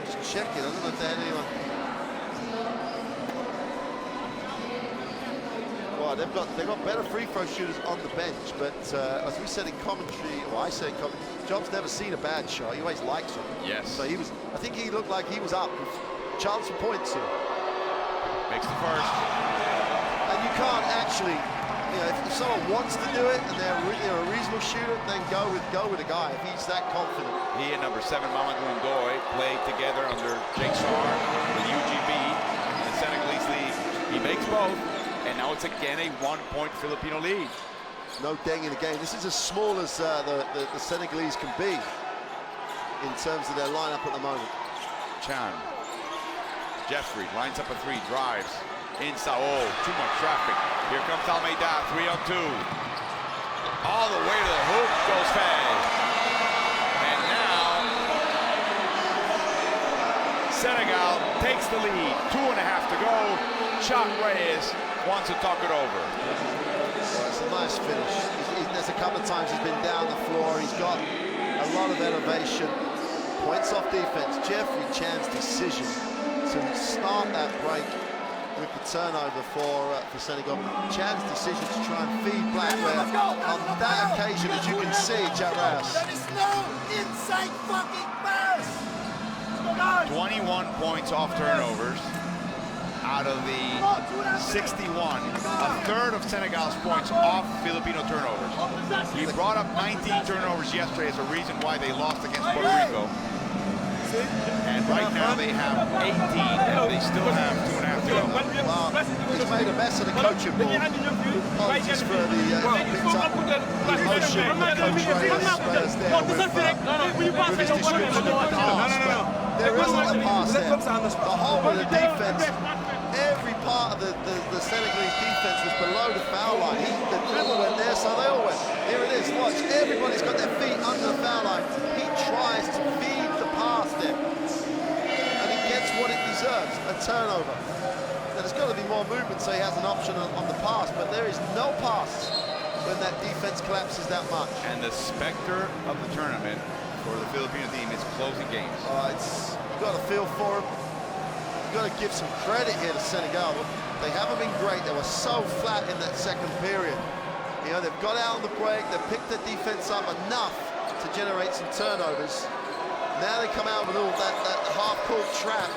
Just check it. I don't know if they had anyone. Well, they've got better free throw shooters on the bench, but as we said in commentary, or I said in commentary, Jump's never seen a bad shot. He always likes them. Yes. So he was. I think he looked like he was up with chance for points here. Makes the first. And you can't actually, you know, if someone wants to do it and they're a reasonable shooter, then go with a guy if he's that confident. He and number 7 Mamadou Ndoye played together under Jake Starr with UGB in the Senegalese league. He makes both. And now it's again a 1-point Filipino lead. No Deng in the game. This is as small as the Senegalese can be in terms of their lineup at the moment. Chan. Jeffrey lines up a three, drives. Inside, oh, too much traffic. Here comes Almeida, 3-on-2. All the way to the hoop goes Fay. And now, Senegal takes the lead. 2.5 to go. Chuck Reyes wants to talk it over. Well, it's a nice finish. There's a couple of times he's been down the floor. He's got a lot of elevation. Points off defense. Jeffrey Chan's decision to start that break with the turnover for Senegal. Chan's decision to try and feed Blackwell on that occasion, as you can see, Jarras. There is no inside fucking pass. 21 points off turnovers out of the 61. A third of Senegal's points off Filipino turnovers. You brought up 19 turnovers yesterday as a reason why they lost against Puerto Rico. And right now they have 18, and they still have 2.5 to go. Well, he's made a mess of the coaching ball. Apologies for the picked up emotion of Coach Reyes there with his description of the pass. But there isn't a pass there. The whole of the defense every part of the Senegalese defense was below the foul line. The dribble went there, so they all went. Here it is, watch. Everybody's got their feet under the foul line. He tries to feed the pass there. And he gets what it deserves, a turnover. Now, there's got to be more movement, so he has an option on the pass, but there is no pass when that defense collapses that much. And the specter of the tournament for the Filipino team is closing games. You've got to feel for him. You've got to give some credit here to Senegal. They haven't been great. They were so flat in that second period. You know, they've got out on the break. They've picked the defense up enough to generate some turnovers. Now they come out with all that half-court trap,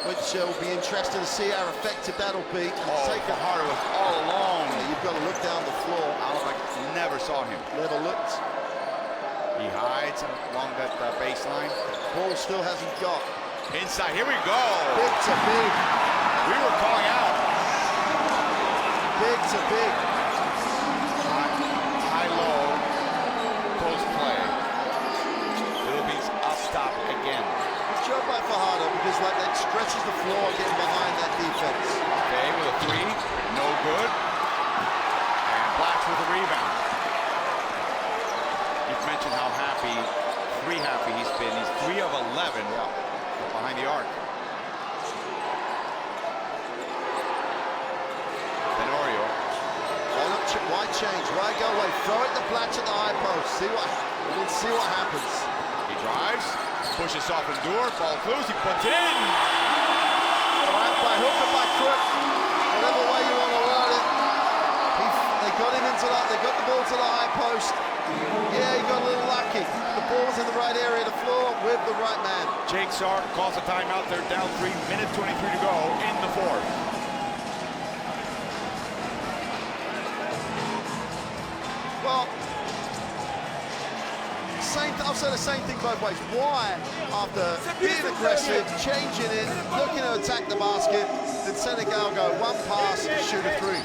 which will be interesting to see how effective that'll be. Fajardo was all alone. You've got to look down the floor. Alabak never saw him. Never looked. He hides along that baseline. Ball still hasn't got. Inside, here we go. Big to big. We were calling out. Big to big. High-low post play. Philippines up top again. Good job by Fajardo, because like that stretches the floor getting behind that defense. Okay, with a three, no good. And Blacks with a rebound. You've mentioned how happy he's been. He's 3 of 11 behind the arc. Tenorio. Why change? Why go away? Throw it to Blatch at the high post. See what happens. He drives, pushes off Endur, ball loose, he puts it in. All right, by hook or by crook, whatever way you want to word it. They got him into that. They got the ball to the high post. Yeah, he got a little lucky. The ball's in the right area of the floor with the right man. Jake Sark calls a timeout. They're down 3 minutes 23 to go in the fourth. Well, I'll say the same thing both ways. Why, after being aggressive, changing it, looking to attack the basket, did Senegal go one pass, shoot a three?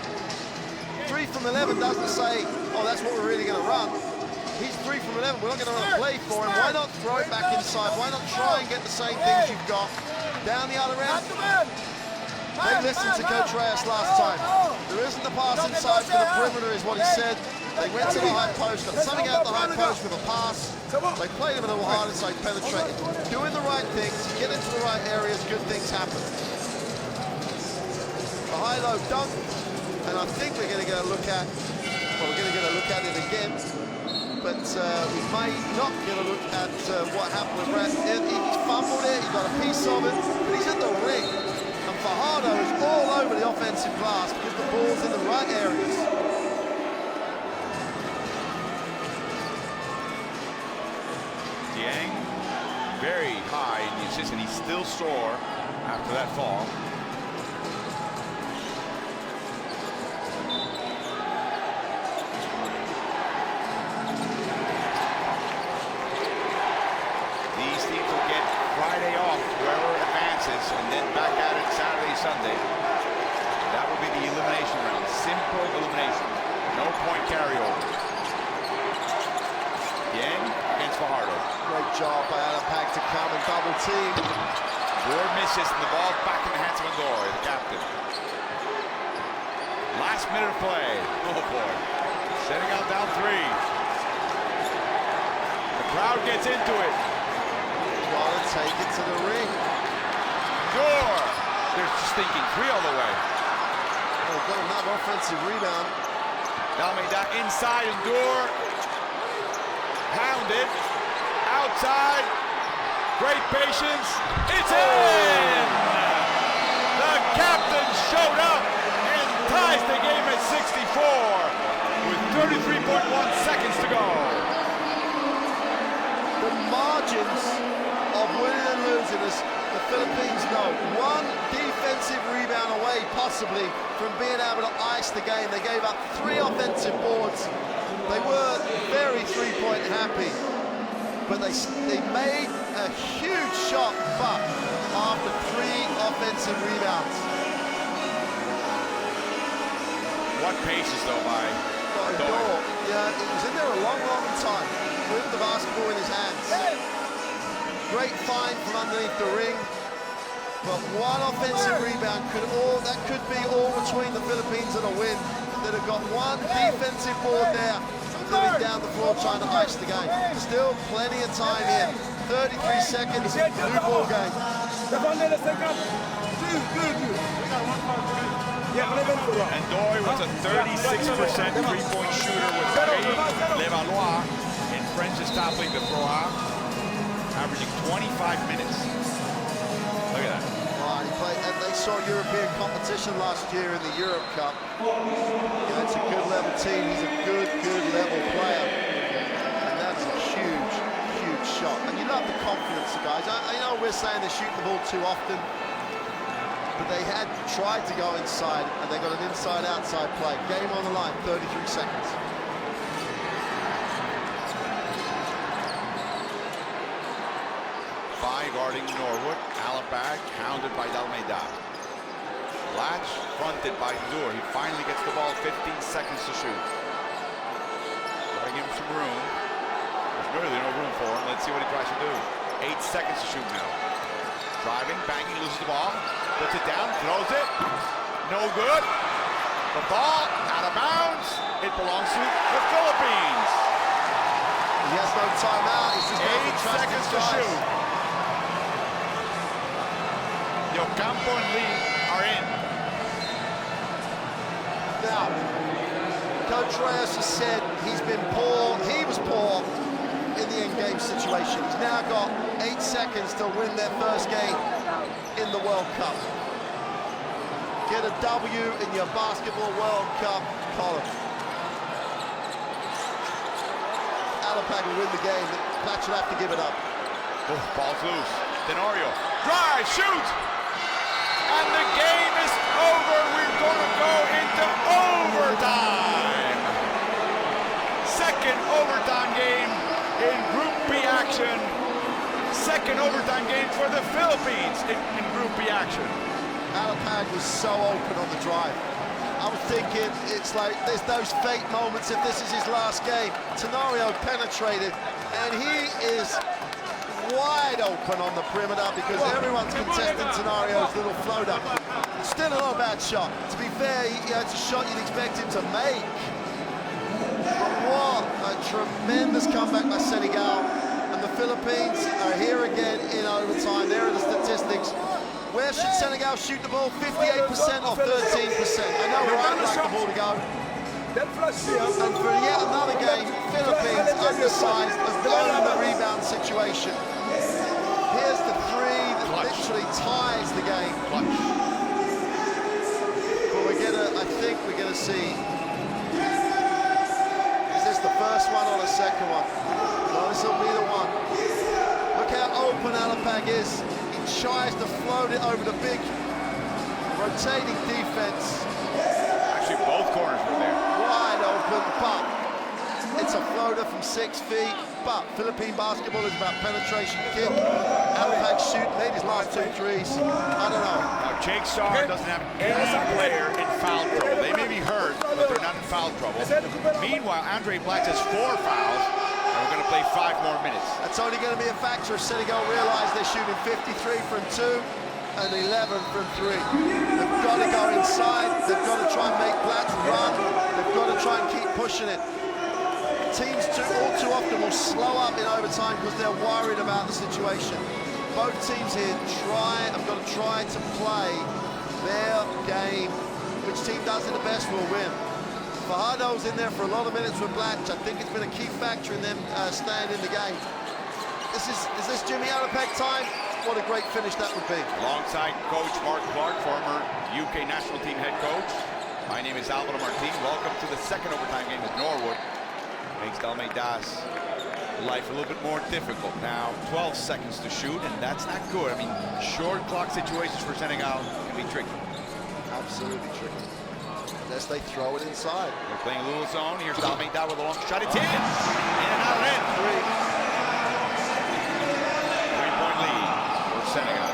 3 from 11 doesn't say, oh, that's what we're really going to run. He's 3 from 11. We're not going to run a play for him. Why not throw it back inside? Why not try and get the same things you've got down the other end? They listened to Coach Reyes last time. There isn't the pass inside for the perimeter, is what he said. They went to the high post, got something out the high post with a pass. They played him a little hard inside, penetrated. Doing the right things, get into the right areas, good things happen. The high-low dunk, and I think we're going to get a look at, well, we're going to get a look at it again, but we may not get a look at what happened with Brad. He fumbled it, he got a piece of it, but he's in the ring. And Fajardo is all over the offensive glass because the ball's in the right areas. Dieng, very high in the assist, and he's still sore after that fall. These teams will get Friday off, whoever advances, and then back at it Saturday, Sunday. That will be the elimination round. Simple elimination. No point carryover. Dieng against Fajardo. Great job by Alapag to come and double team. Ward misses, and the ball back in the hands of Endur, the captain. Last minute of play. Oh boy. Senegal down 3. The crowd gets into it. Gotta take it to the ring. Endur. They're just thinking 3 all the way. Oh, got another offensive rebound. Almeida inside, Endur. Hounded. Outside. Great patience. It's in! The captain showed up and ties the game at 64 with 33.1 seconds to go. The margins of winning and losing, as the Philippines know, 1 defensive rebound away possibly from being able to ice the game. They gave up 3 offensive boards. They were very 3-point happy, but they made a huge shot, but after 3 offensive rebounds. What paces though by Endur. Yeah, he was in there a long, long time with the basketball in his hands. Great find from underneath the ring. But one offensive rebound could be all between the Philippines and a win. That have got one defensive board there, they'll be down the floor trying to ice the game. Still plenty of time here. 33 seconds, new ball game. And Doy was a 36% three-point shooter with Levallois in French's top league, the Pro A, averaging 25 minutes. Look at that. Right, and they saw European competition last year in the Europe Cup. Yeah, it's a good level team. He's a good level player. And that's a huge shot. And you love the confidence of guys. I know we're saying they shoot the ball too often, but they had tried to go inside, and they got an inside-outside play. Game on the line, 33 seconds. Guarding Norwood, Alapag hounded by Dalmeida. Latch fronted by Dur. He finally gets the ball, 15 seconds to shoot. Gotta give him some room. There's really no room for him. Let's see what he tries to do. 8 seconds to shoot now. Driving, banging, loses the ball. Puts it down, throws it. No good. The ball out of bounds. It belongs to the Philippines. He has no timeout. He's just 8 seconds to shoot. Campo and Lee are in. Now, Coach Reyes has said he's been poor. He was poor in the end-game situation. He's now got 8 seconds to win their first game in the World Cup. Get a W in your Basketball World Cup column. Alapag will win the game. Platt should have to give it up. Oh, ball's loose. Tenorio, drive, shoot! And the game is over. We're going to go into overtime. Second overtime game in Group B action. Second overtime game for the Philippines in Group B action. Alapag was so open on the drive. I was thinking, it's like there's those fate moments if this is his last game. Tenorio penetrated, and he is wide open on the perimeter because everyone's contesting Tenario's little floater. Still not a bad shot. To be fair, it's a shot you'd expect him to make. But what a tremendous comeback by Senegal. And the Philippines are here again in overtime. There are the statistics. Where should Senegal shoot the ball? 58% or 13%? I know where I'd like the ball to go. And for yet another game, Philippines undersized, have owned the rebound situation. Here's the three that literally ties the game. But I think we're gonna see, is this the first one or the second one? No, this will be the one. Look how open Alapag is. He tries to float it over the big rotating defense. Actually, both corners were there. Wide open, but it's a floater from 6 feet. But Philippine basketball is about penetration, kick. Alapag made his last 2 threes. I don't know. Now, Jake Starr doesn't have any player in foul trouble. They may be hurt, but they're not in foul trouble. Meanwhile, Andre Black has 4 fouls, and we're going to play 5 more minutes. That's only going to be a factor if Senegal realize they're shooting 53 from 2 and 11 from 3. They've got to go inside. They've got to try and make Black run. They've got to try and keep pushing it. Teams all too often will slow up in overtime because they're worried about the situation. Both teams here have got to try to play their game. Which team does it the best will win. Fajardo's in there for a lot of minutes with Blatch. I think it's been a key factor in them staying in the game. Is this Jimmy Alapag time? What a great finish that would be. Alongside Coach Mark Clark, former UK national team head coach. My name is Alvaro Martin. Welcome to the second overtime game with Norwood. Makes Dalmeida's life a little bit more difficult. Now, 12 seconds to shoot, and that's not good. I mean, short clock situations for Senegal can be tricky. Absolutely tricky. Unless they throw it inside. They're playing a little zone. Here's Dalmeida with a long shot. It's in! In and out and in. 3-point lead for Senegal.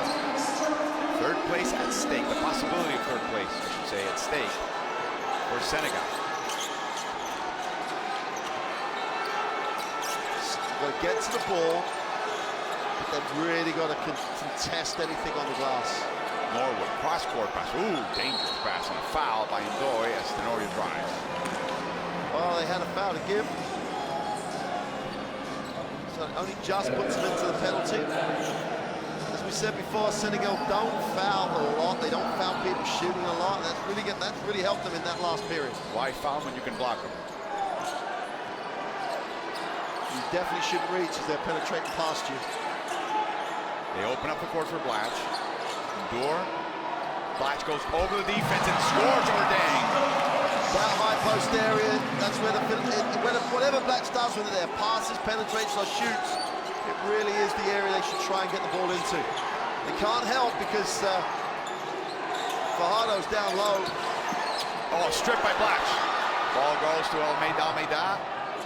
Third place at stake. The possibility of third place, I should say, at stake for Senegal. They'll get to the ball, but they've really got to contest anything on the glass. Norwood, cross-court pass. Ooh, dangerous pass, and a foul by Ndoye as Tenorio drives. Well, they had a foul to give. So it only just puts them into the penalty. As we said before, Senegal don't foul a lot. They don't foul people shooting a lot. That's really helped them in that last period. Why foul when you can block them? You definitely shouldn't reach as they're penetrating past you. They open up the court for Blatch. Endure. Blatch goes over the defense and scores Ordang. That high post area, that's where whatever Blatch does with it there, passes, penetrates or shoots, it really is the area they should try and get the ball into. They can't help because Fajardo's down low. Oh, stripped by Blatch. Ball goes to Almeida,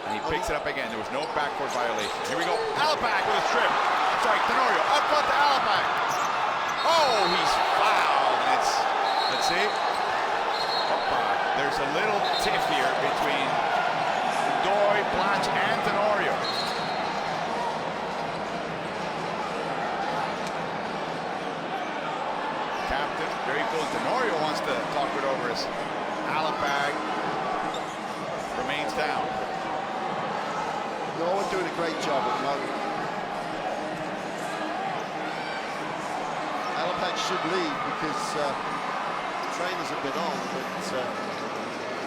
and he picks it up again. There was no backcourt violation. Here we go. Alapag with a strip. Sorry, Tenorio up front to Alapag. Oh, he's fouled. And it's, let's see. There's a little tiff here between Ndoye, Blatch, and Tenorio. Captain, very cool. Tenorio wants to talk it over as Alapag remains down. Norwood doing a great job at the moment. Alapag should lead because trainers have been on, but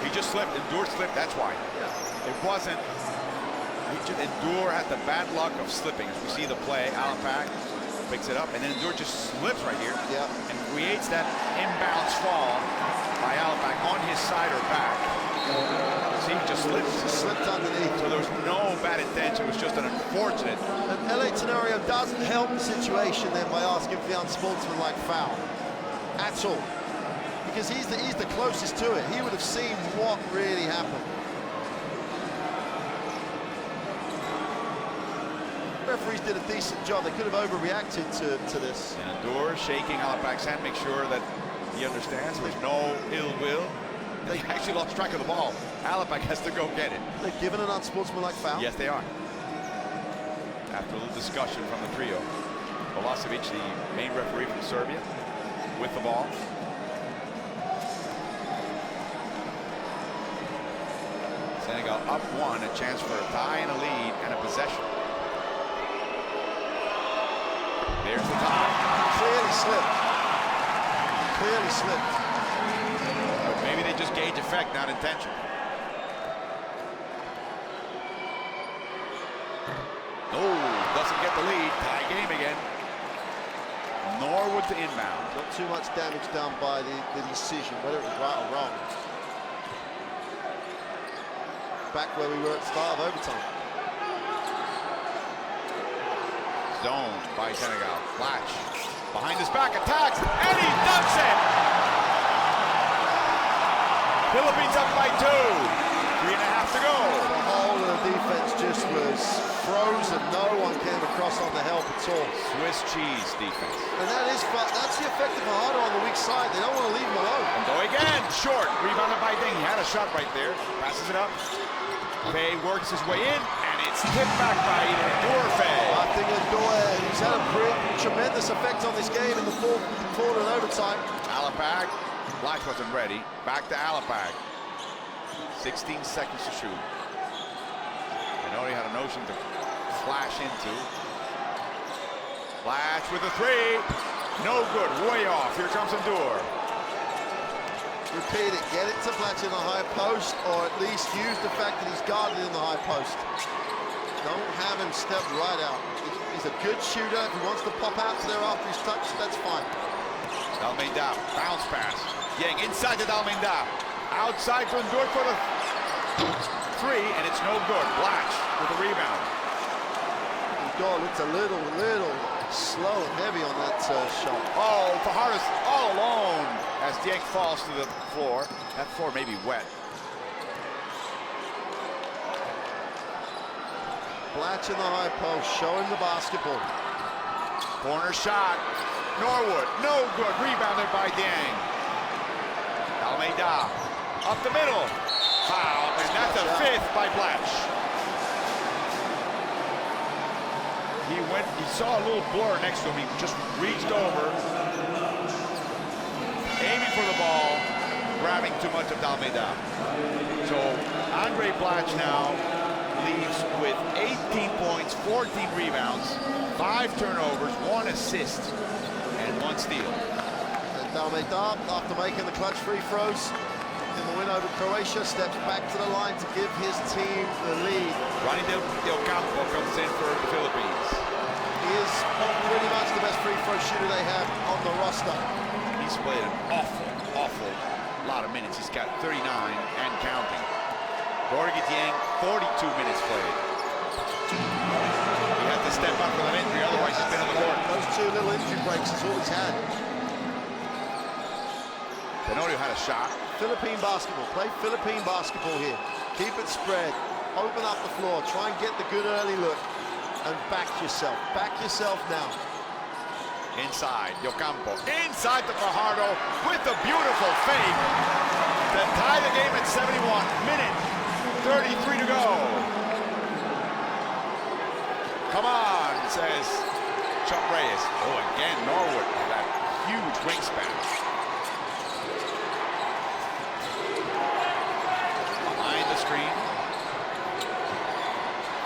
he just slipped. Endure slipped, that's why. yeah. It wasn't. Endure had the bad luck of slipping. As we see the play, Alapag picks it up, and then Endure just slips right here and creates that inbounds fall by Alapag on his side or back. See, he just slipped. Just slipped underneath. So there was no bad intention. It was just an unfortunate. And LA Tenorio doesn't help the situation then by asking for the unsportsmanlike foul at all. Because he's the closest to it. He would have seen what really happened. Referees did a decent job. They could have overreacted to this. And Endure shaking Alapag's hand, make sure that he understands there's no ill will. They actually lost track of the ball. Alapag has to go get it. They're given an unsportsmanlike foul? Yes, they are. After a little discussion from the trio. Milosevic, the main referee from Serbia, with the ball. Senegal up one, a chance for a tie and a lead and a possession. There's the tie. Clearly slipped. Clearly slipped. But maybe they just gauge effect, not intention. Oh, doesn't get the lead. Tie game again. Norwood to inbound. Not too much damage done by the decision, whether it was right or wrong. Back where we were at the start of overtime. Zoned by Senegal. Blatch behind his back, attacks, and he dunks it! Philippines up by 2. 3.5 to go. The whole of the defense just was frozen. No one came across on the help at all. Swiss cheese defense. And that's the effect of Fajardo on the weak side. They don't want to leave him alone. Go again, short. Rebounded by Ding. He had a shot right there. Passes it up. Faye works his way in, and it's tipped back by Endure Faye. I think Ndoye, he's had a tremendous effect on this game in the fourth quarter and overtime. Alapag. Blatch wasn't ready. Back to Alapag. 16 seconds to shoot. I know he had a notion to flash into. Blatch with a 3. No good. Way off. Here comes Endure. Repeat it. Get it to Blatch in the high post, or at least use the fact that he's guarded in the high post. Don't have him step right out. He's a good shooter. If he wants to pop out to there after he's touched, that's fine. Almeida, bounce pass. Yang inside to Almeida. Outside to Endure for the 3, and it's no good. Blatch with the rebound. Endure looks a little slow and heavy on that shot. Oh, Fajardo's all alone as Dieng falls to the floor. That floor may be wet. Blatch in the high post, showing the basketball. Corner shot. Norwood, no good. Rebounded by Dieng. Almeida, up the middle. Foul, and that's a 5th by Blatch. He saw a little blur next to him. He just reached over, for the ball, grabbing too much of Dalmeida. So Andre Blatch now leaves with 18 points, 14 rebounds, 5 turnovers, 1 assist, and 1 steal. And Dalmeida, after making the clutch free throws in the win over Croatia, steps back to the line to give his team the lead. Ronnie Del Campo comes in for the Philippines. He is pretty much the best free throw shooter they have on the roster. He's played an awful lot of minutes. He's got 39 and counting. Gorgui Dieng, 42 minutes played. He had to step up with an injury, otherwise he's been on the court. Those 2 little injury breaks is all he's had. Tenorio had a shot. Philippine basketball. Play Philippine basketball here. Keep it spread. Open up the floor. Try and get the good early look. And back yourself. Back yourself now. Inside, Yocampo. Inside to Fajardo with the beautiful fake to tie the game at 71. Minute 33 to go. Come on, says Chuck Reyes. Oh, again, Norwood with that huge wingspan. Behind the screen.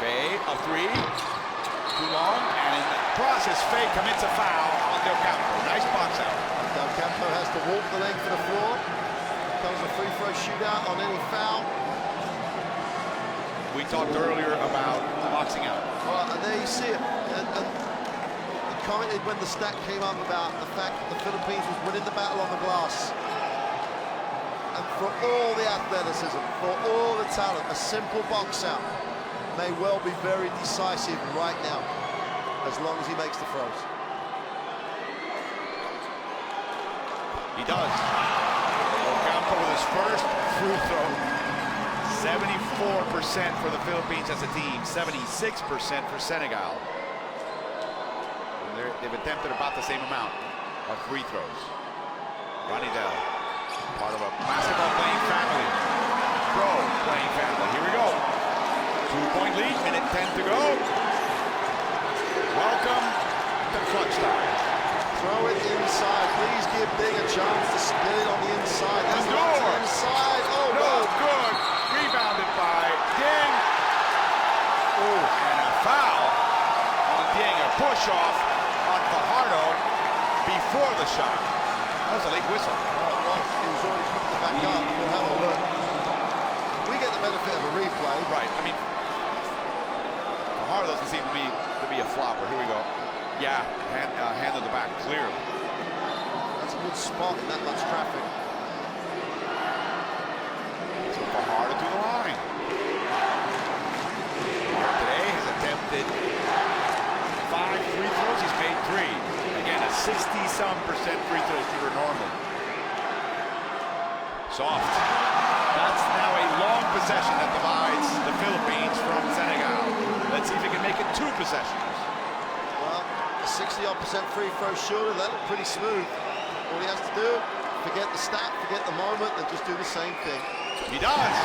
Faye, a 3. Too long, and in the process, Faye commits a foul on Del Campo. Nice box out. Del Campo has to walk the length of the floor. Comes a free throw shootout on any foul. We talked earlier about boxing out. Well, and there you see it. And he commented when the stat came up about the fact that the Philippines was winning the battle on the glass. And for all the athleticism, for all the talent, a simple box out may well be very decisive right now, as long as he makes the throws. He does. Ocampo with his first free throw. 74% for the Philippines as a team, 76% for Senegal. They've attempted about the same amount of free throws. Ronnie Del, part of a basketball playing family, pro playing family. Here we go. 2-point lead, minute 10 to go. Welcome to clutch time. Throw it inside. Please give Bing a chance to spin it on the inside. That's The not door. inside. Oh, No wow. good. Rebounded by Dieng. Oh, and a foul on Dieng. A push off on Fajardo before the shot. That was a late whistle. Well, he was already putting it back up. We'll have a look. We get the benefit of a replay. Right. I mean, Fajardo doesn't seem to be a flopper. Here we go. Yeah, hand of the back clearly. That's a good spot in that much traffic. So Fajardo to the line. Today has attempted 5 free throws. He's made 3. Again, a 60-some% free throw shooter normally. Soft. That's now a long possession that divides the Philippines from Senegal. Let's see if he can make it 2 possessions. Well, a 60-odd% free throw shooter, that looked pretty smooth. All he has to do, forget the stat, forget the moment, and just do the same thing. He does.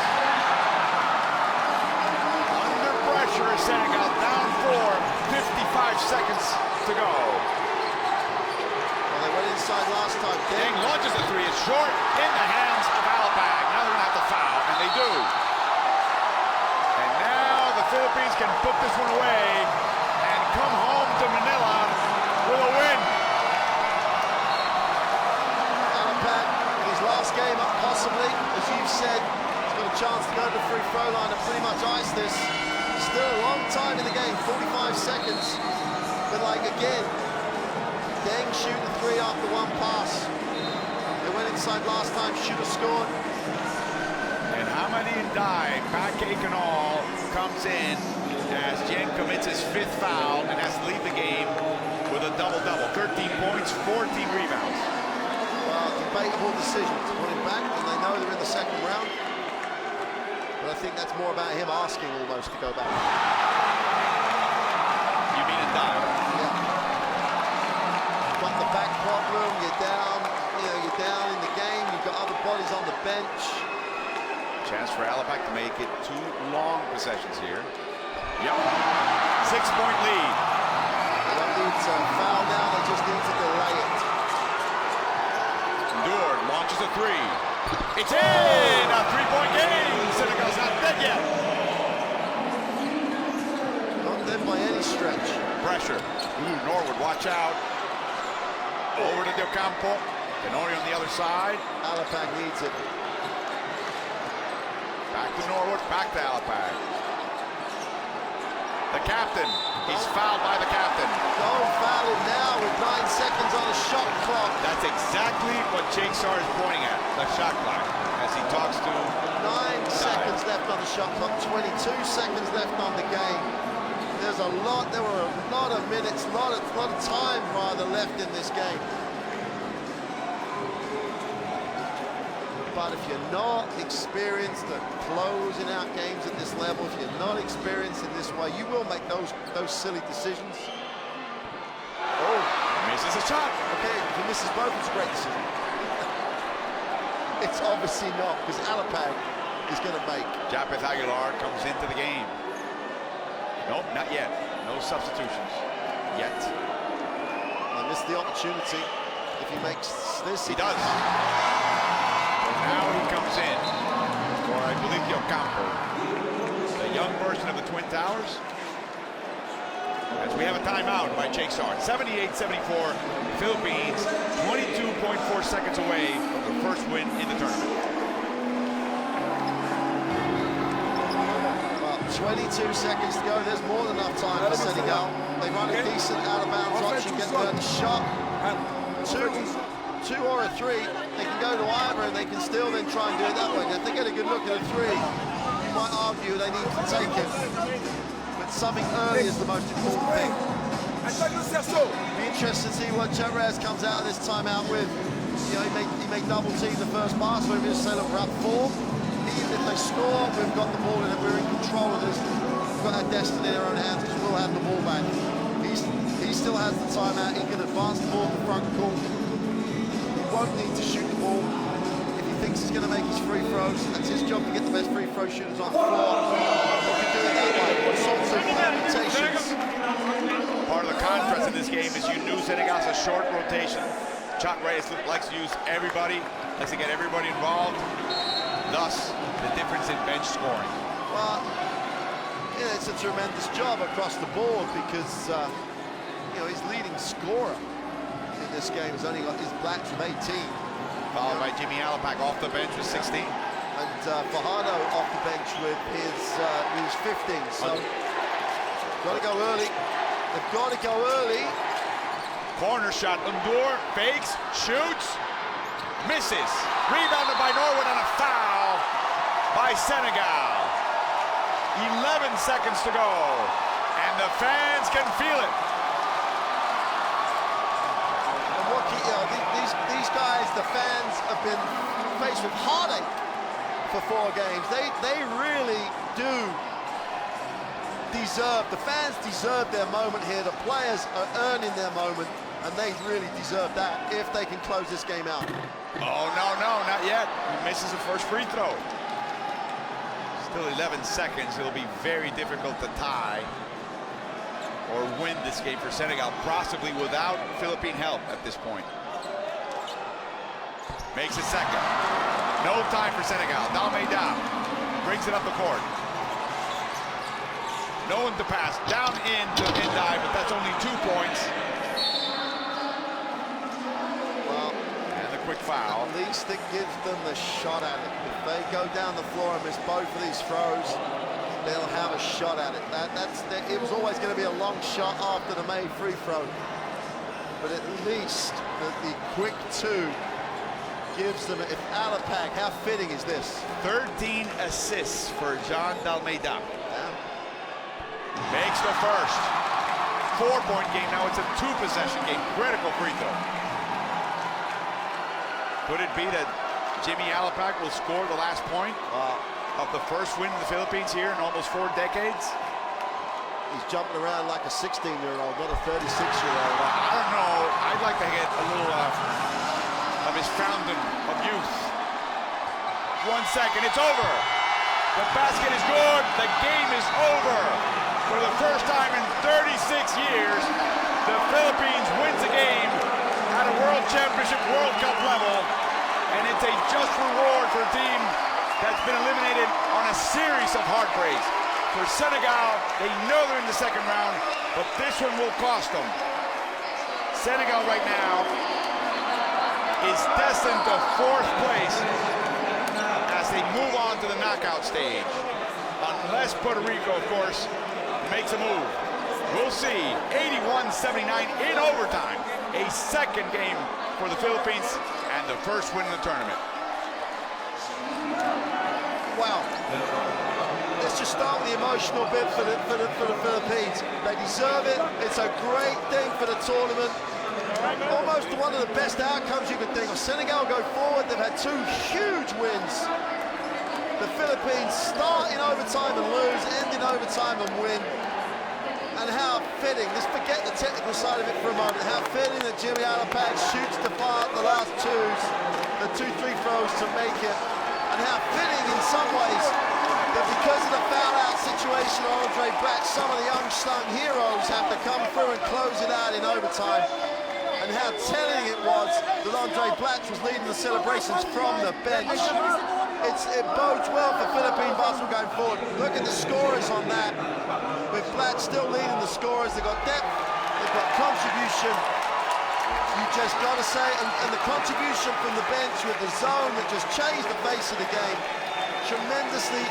Under pressure is Senegal, down 4, 55 seconds to go. Well, they went inside last time. Dieng launches the 3, it's short, in the hands of Alabag. Now they're gonna have to foul, and they do. And now the Philippines can put this one away and come home to Manila with a win. Alabag, in his last game up possibly, as you've said, he's got a chance to go to the free throw line and pretty much ice this. Still a long time in the game, 45 seconds. But like again, Dieng shooting 3 after 1 pass. They went inside last time, should have scored. And Hamadi Ndiaye, back ache and all, comes in as Dieng commits his 5th foul and has to leave the game with a double-double. 13 points, 14 rebounds. Debatable decision to put him back when they know they're in the second round. But I think that's more about him asking almost to go back. You mean Ndiaye? Yeah. Got the back problem, you're down, you're down in the game, you've got other bodies on the bench. Chance for Alabag to make it 2 long possessions here. Yep. 6-point lead. They don't need to foul now, they just need to delay it. Dewar launches a It's in! A three-point game! Senegal's not dead yet. Not dead by any stretch. Pressure. Norwood, watch out. Over to Del Campo. Tenori on the other side. Alapag needs it. Back to Norwood, back to Alapag. The captain. He's fouled by the captain. Don't foul him now with 9 seconds on the shot clock. That's exactly what Jake Sar is pointing at, the shot clock, as he talks to 9 seconds left on the shot clock, 22 seconds left on the game. There were a lot of minutes, a lot of time rather left in this game. But if you're not experienced at closing out games at this level, if you're not experienced in this way, you will make those silly decisions. Oh, misses a shot. Okay, if he misses both, it's a great decision. It's obviously not, because Alapag is going to make. Japeth Aguilar comes into the game. Nope, not yet. No substitutions yet. I missed the opportunity. If he makes this, he does. Now he comes in for, I believe, Del Campo, the young version of the Twin Towers. As we have a timeout by Jake Sar. 78-74, Philippines, 22.4 seconds away from the first win in the tournament. Well, 22 seconds to go. There's more than enough time for Senegal. They run a decent out-of-bounds option, get the shot. Two or a three, they can go to either and they can still then try and do it that way. Now, if they get a good look at a three, you might argue they need to take it. But something early is the most important thing. Be interested to see what Chavez comes out of this timeout with. You know, he may double team the first pass, or maybe just say, look, we're up 4. Even if they score, we've got the ball and we're in control of this. We've got our destiny in our own hands because we'll have the ball back. He still has the timeout. He can advance the ball to the front court. Won't need to shoot the ball. If he thinks he's going to make his free throws, that's his job to get the best free throw shooters on the floor. He can do it that way. All sorts of permutations. Part of the contrast in this game is you knew Senegal's a short rotation. Chuck Reyes likes to use everybody, likes to get everybody involved. Thus, the difference in bench scoring. Well, yeah, it's a tremendous job across the board because, you know, his leading scorer this game has only got his blacks with 18. Followed by Jimmy Alapag off the bench with 16. And Fajardo off the bench with his 15. So, got to go early. They've got to go early. Corner shot, Undur, fakes, shoots, misses. Rebounded by Norwood on a foul by Senegal. 11 seconds to go. And the fans can feel it. These guys, the fans, have been faced with heartache for 4 games. They really do deserve, the fans deserve their moment here. The players are earning their moment, and they really deserve that if they can close this game out. Oh, no, not yet. He misses the first free throw. Still 11 seconds. It'll be very difficult to tie or win this game for Senegal, possibly without Philippine help at this point. Makes it second. No time for Senegal. Dalmeida brings it up the court. No one to pass. Down into Indai, but that's only 2 points. Well, and the quick foul. At least it gives them the shot at it. If they go down the floor and miss both of these throws, they'll have a shot at it. It was always going to be a long shot after the made free throw. But at least the quick 2 gives them, if Alapag, how fitting is this? 13 assists for John Dalmeida. Yeah. Makes the first. 4-point game, now it's a 2-possession game. Critical free throw. Could it be that Jimmy Alapag will score the last point of the first win in the Philippines here in almost 4 decades? He's jumping around like a 16-year-old, not a 36-year-old. I don't know. I'd like to get a little of his fountain of youth. 1 second, it's over. The basket is good. The game is over. For the first time in 36 years, the Philippines wins a game at a World Championship World Cup level. And it's a just reward for a team that's been eliminated on a series of heartbreaks. For Senegal, they know they're in the second round, but this one will cost them. Senegal right now is destined to 4th place as they move on to the knockout stage. Unless Puerto Rico, of course, makes a move. We'll see. 81-79 in overtime. A second game for the Philippines and the first win in the tournament. Wow. Let's just start with the emotional bit for the Philippines. They deserve it. It's a great thing for the tournament. Almost one of the best outcomes you could think of. Senegal go forward. They've had 2 huge wins. The Philippines start in overtime and lose, end in overtime and win. And how fitting, let's forget the technical side of it for a moment, how fitting that Jimmy Alapag shoots the far the last 2s, the 2-3 throws to make it. And how fitting in some ways that because of the foul-out situation of Andre Blatch, some of the unsung heroes have to come through and close it out in overtime. And how telling it was that Andre Blatch was leading the celebrations from the bench. It bodes well for Philippine basketball going forward. Look at the scorers on that. With Blatch still leading the scorers, they've got depth, they've got contribution. You just got to say, and the contribution from the bench with the zone that just changed the face of the game tremendously.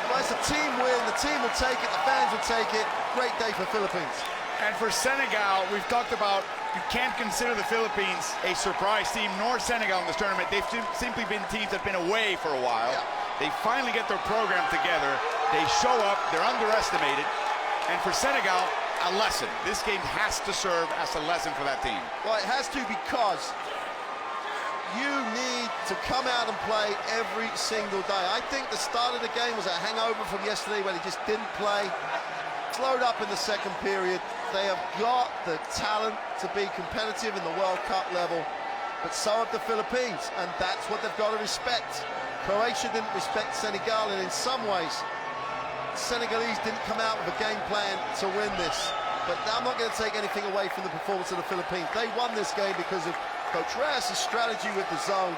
Well, it's a team win, the team will take it, the fans will take it. Great day for Philippines. And for Senegal, we've talked about, you can't consider the Philippines a surprise team, nor Senegal in this tournament. They've simply been teams that have been away for a while. Yeah. They finally get their program together. They show up, they're underestimated. And for Senegal, a lesson. This game has to serve as a lesson for that team. Well, it has to, because you need to come out and play every single day. I think the start of the game was a hangover from yesterday when he just didn't play. Slowed up in the second period. They have got the talent to be competitive in the World Cup level, but so have the Philippines, and that's what they've got to respect. Croatia didn't respect Senegal, and in some ways, Senegalese didn't come out with a game plan to win this. But I'm not going to take anything away from the performance of the Philippines. They won this game because of Coach Reyes' strategy with the zone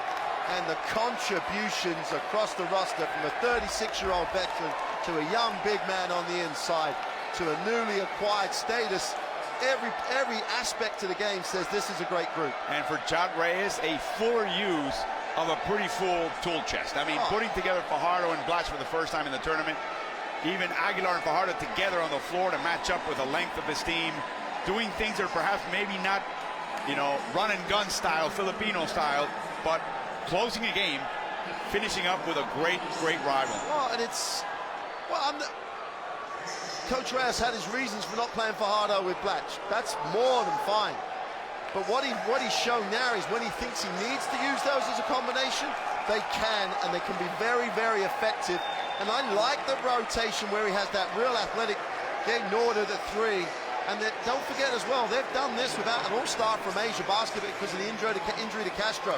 and the contributions across the roster, from a 36-year-old veteran to a young big man on the inside, to a newly acquired status. Every aspect to the game says this is a great group. And for Coach Reyes, a fuller use of a pretty full tool chest. I mean, putting together Fajardo and Blatch for the first time in the tournament, even Aguilar and Fajardo together on the floor to match up with the length of his team, doing things that are perhaps maybe not, you know, run and gun style, Filipino style, but closing a game, finishing up with a great rival. Well, and it's, Coach Reyes had his reasons for not playing Fajardo with Blatch. That's more than fine. But what he's shown now is when he thinks he needs to use those as a combination, they can, and they can be very, very effective. And I like the rotation where he has that real athletic getting ordered at 3. And don't forget as well, they've done this without an all-star from Asia basketball because of the injury to Castro.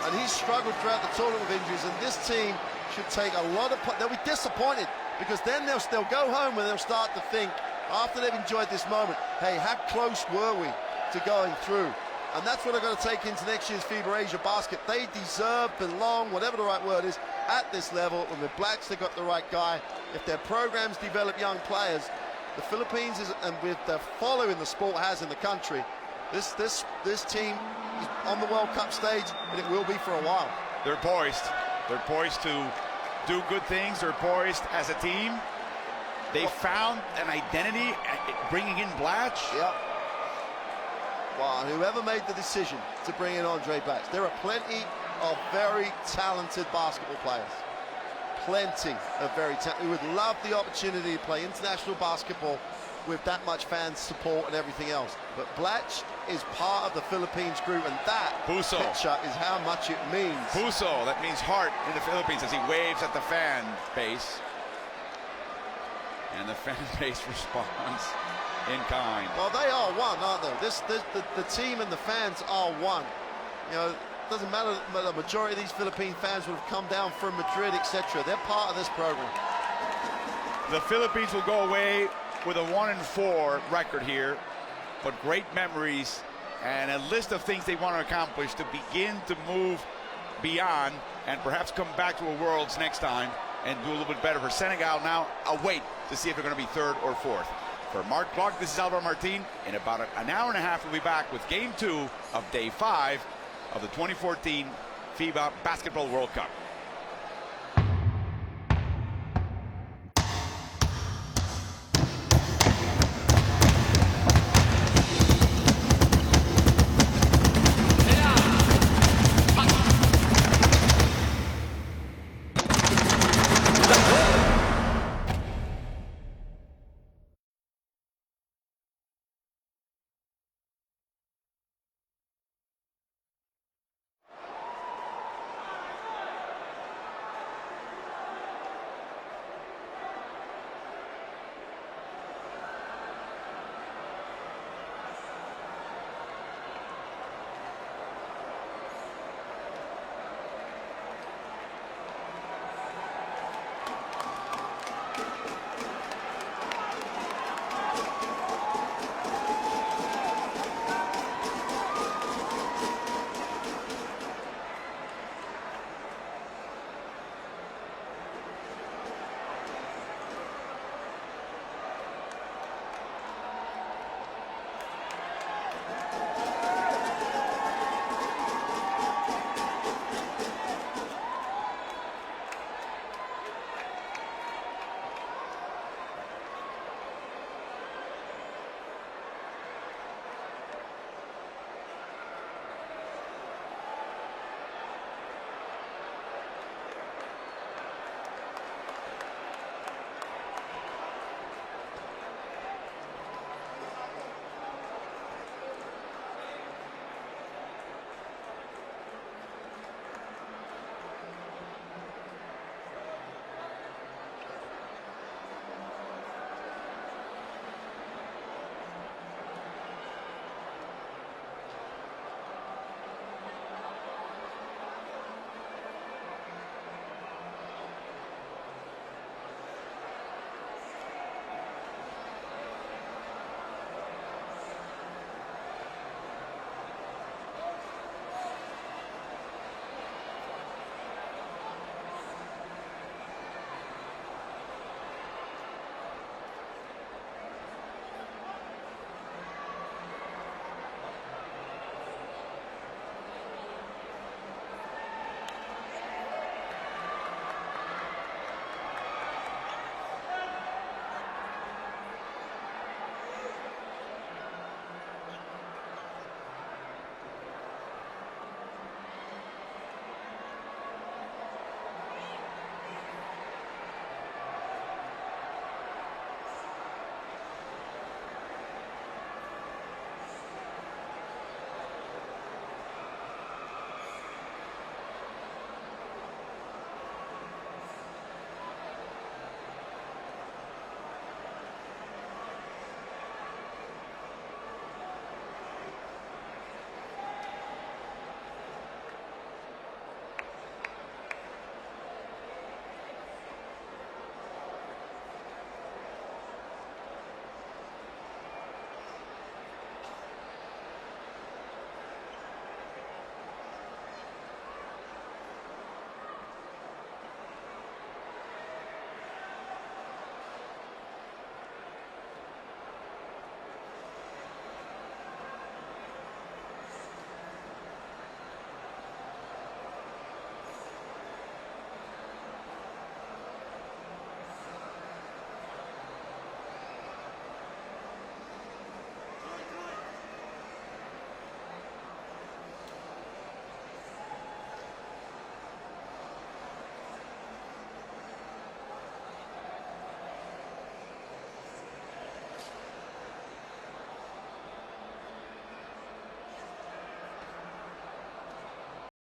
And he's struggled throughout the tournament with injuries, and this team should take a lot of... They'll be disappointed, because then they'll go home and they'll start to think, after they've enjoyed this moment, hey, how close were we to going through? And that's what they're going to take into next year's FIBA Asia basket. They deserve, belong, whatever the right word is, at this level. And with Blatch, they got the right guy. If their programs develop young players, the Philippines is, and with the following the sport has in the country, this team is on the World Cup stage, and it will be for a while. They're poised. They're poised to do good things. They're poised as a team. They found an identity bringing in Blatch. Yep. Well, whoever made the decision to bring in Andre Blatch, there are plenty of very talented basketball players. Plenty of very talented. We would love the opportunity to play international basketball with that much fan support and everything else. But Blatch is part of the Philippines group, and that picture is how much it means. Puso, that means heart in the Philippines, as he waves at the fan base. And the fan base responds in kind. Well, they are one, aren't they? The team and the fans are one. You know, it doesn't matter, but the majority of these Philippine fans would have come down from Madrid, etc. They're part of this program. The Philippines will go away with a 1-4 record here, but great memories and a list of things they want to accomplish to begin to move beyond and perhaps come back to a Worlds next time and do a little bit better. For Senegal now, a wait to see if they're going to be third or fourth. For Mark Clark, this is Alvaro Martin. In about an hour and a half, we'll be back with Game 2 of Day 5 of the 2014 FIBA Basketball World Cup.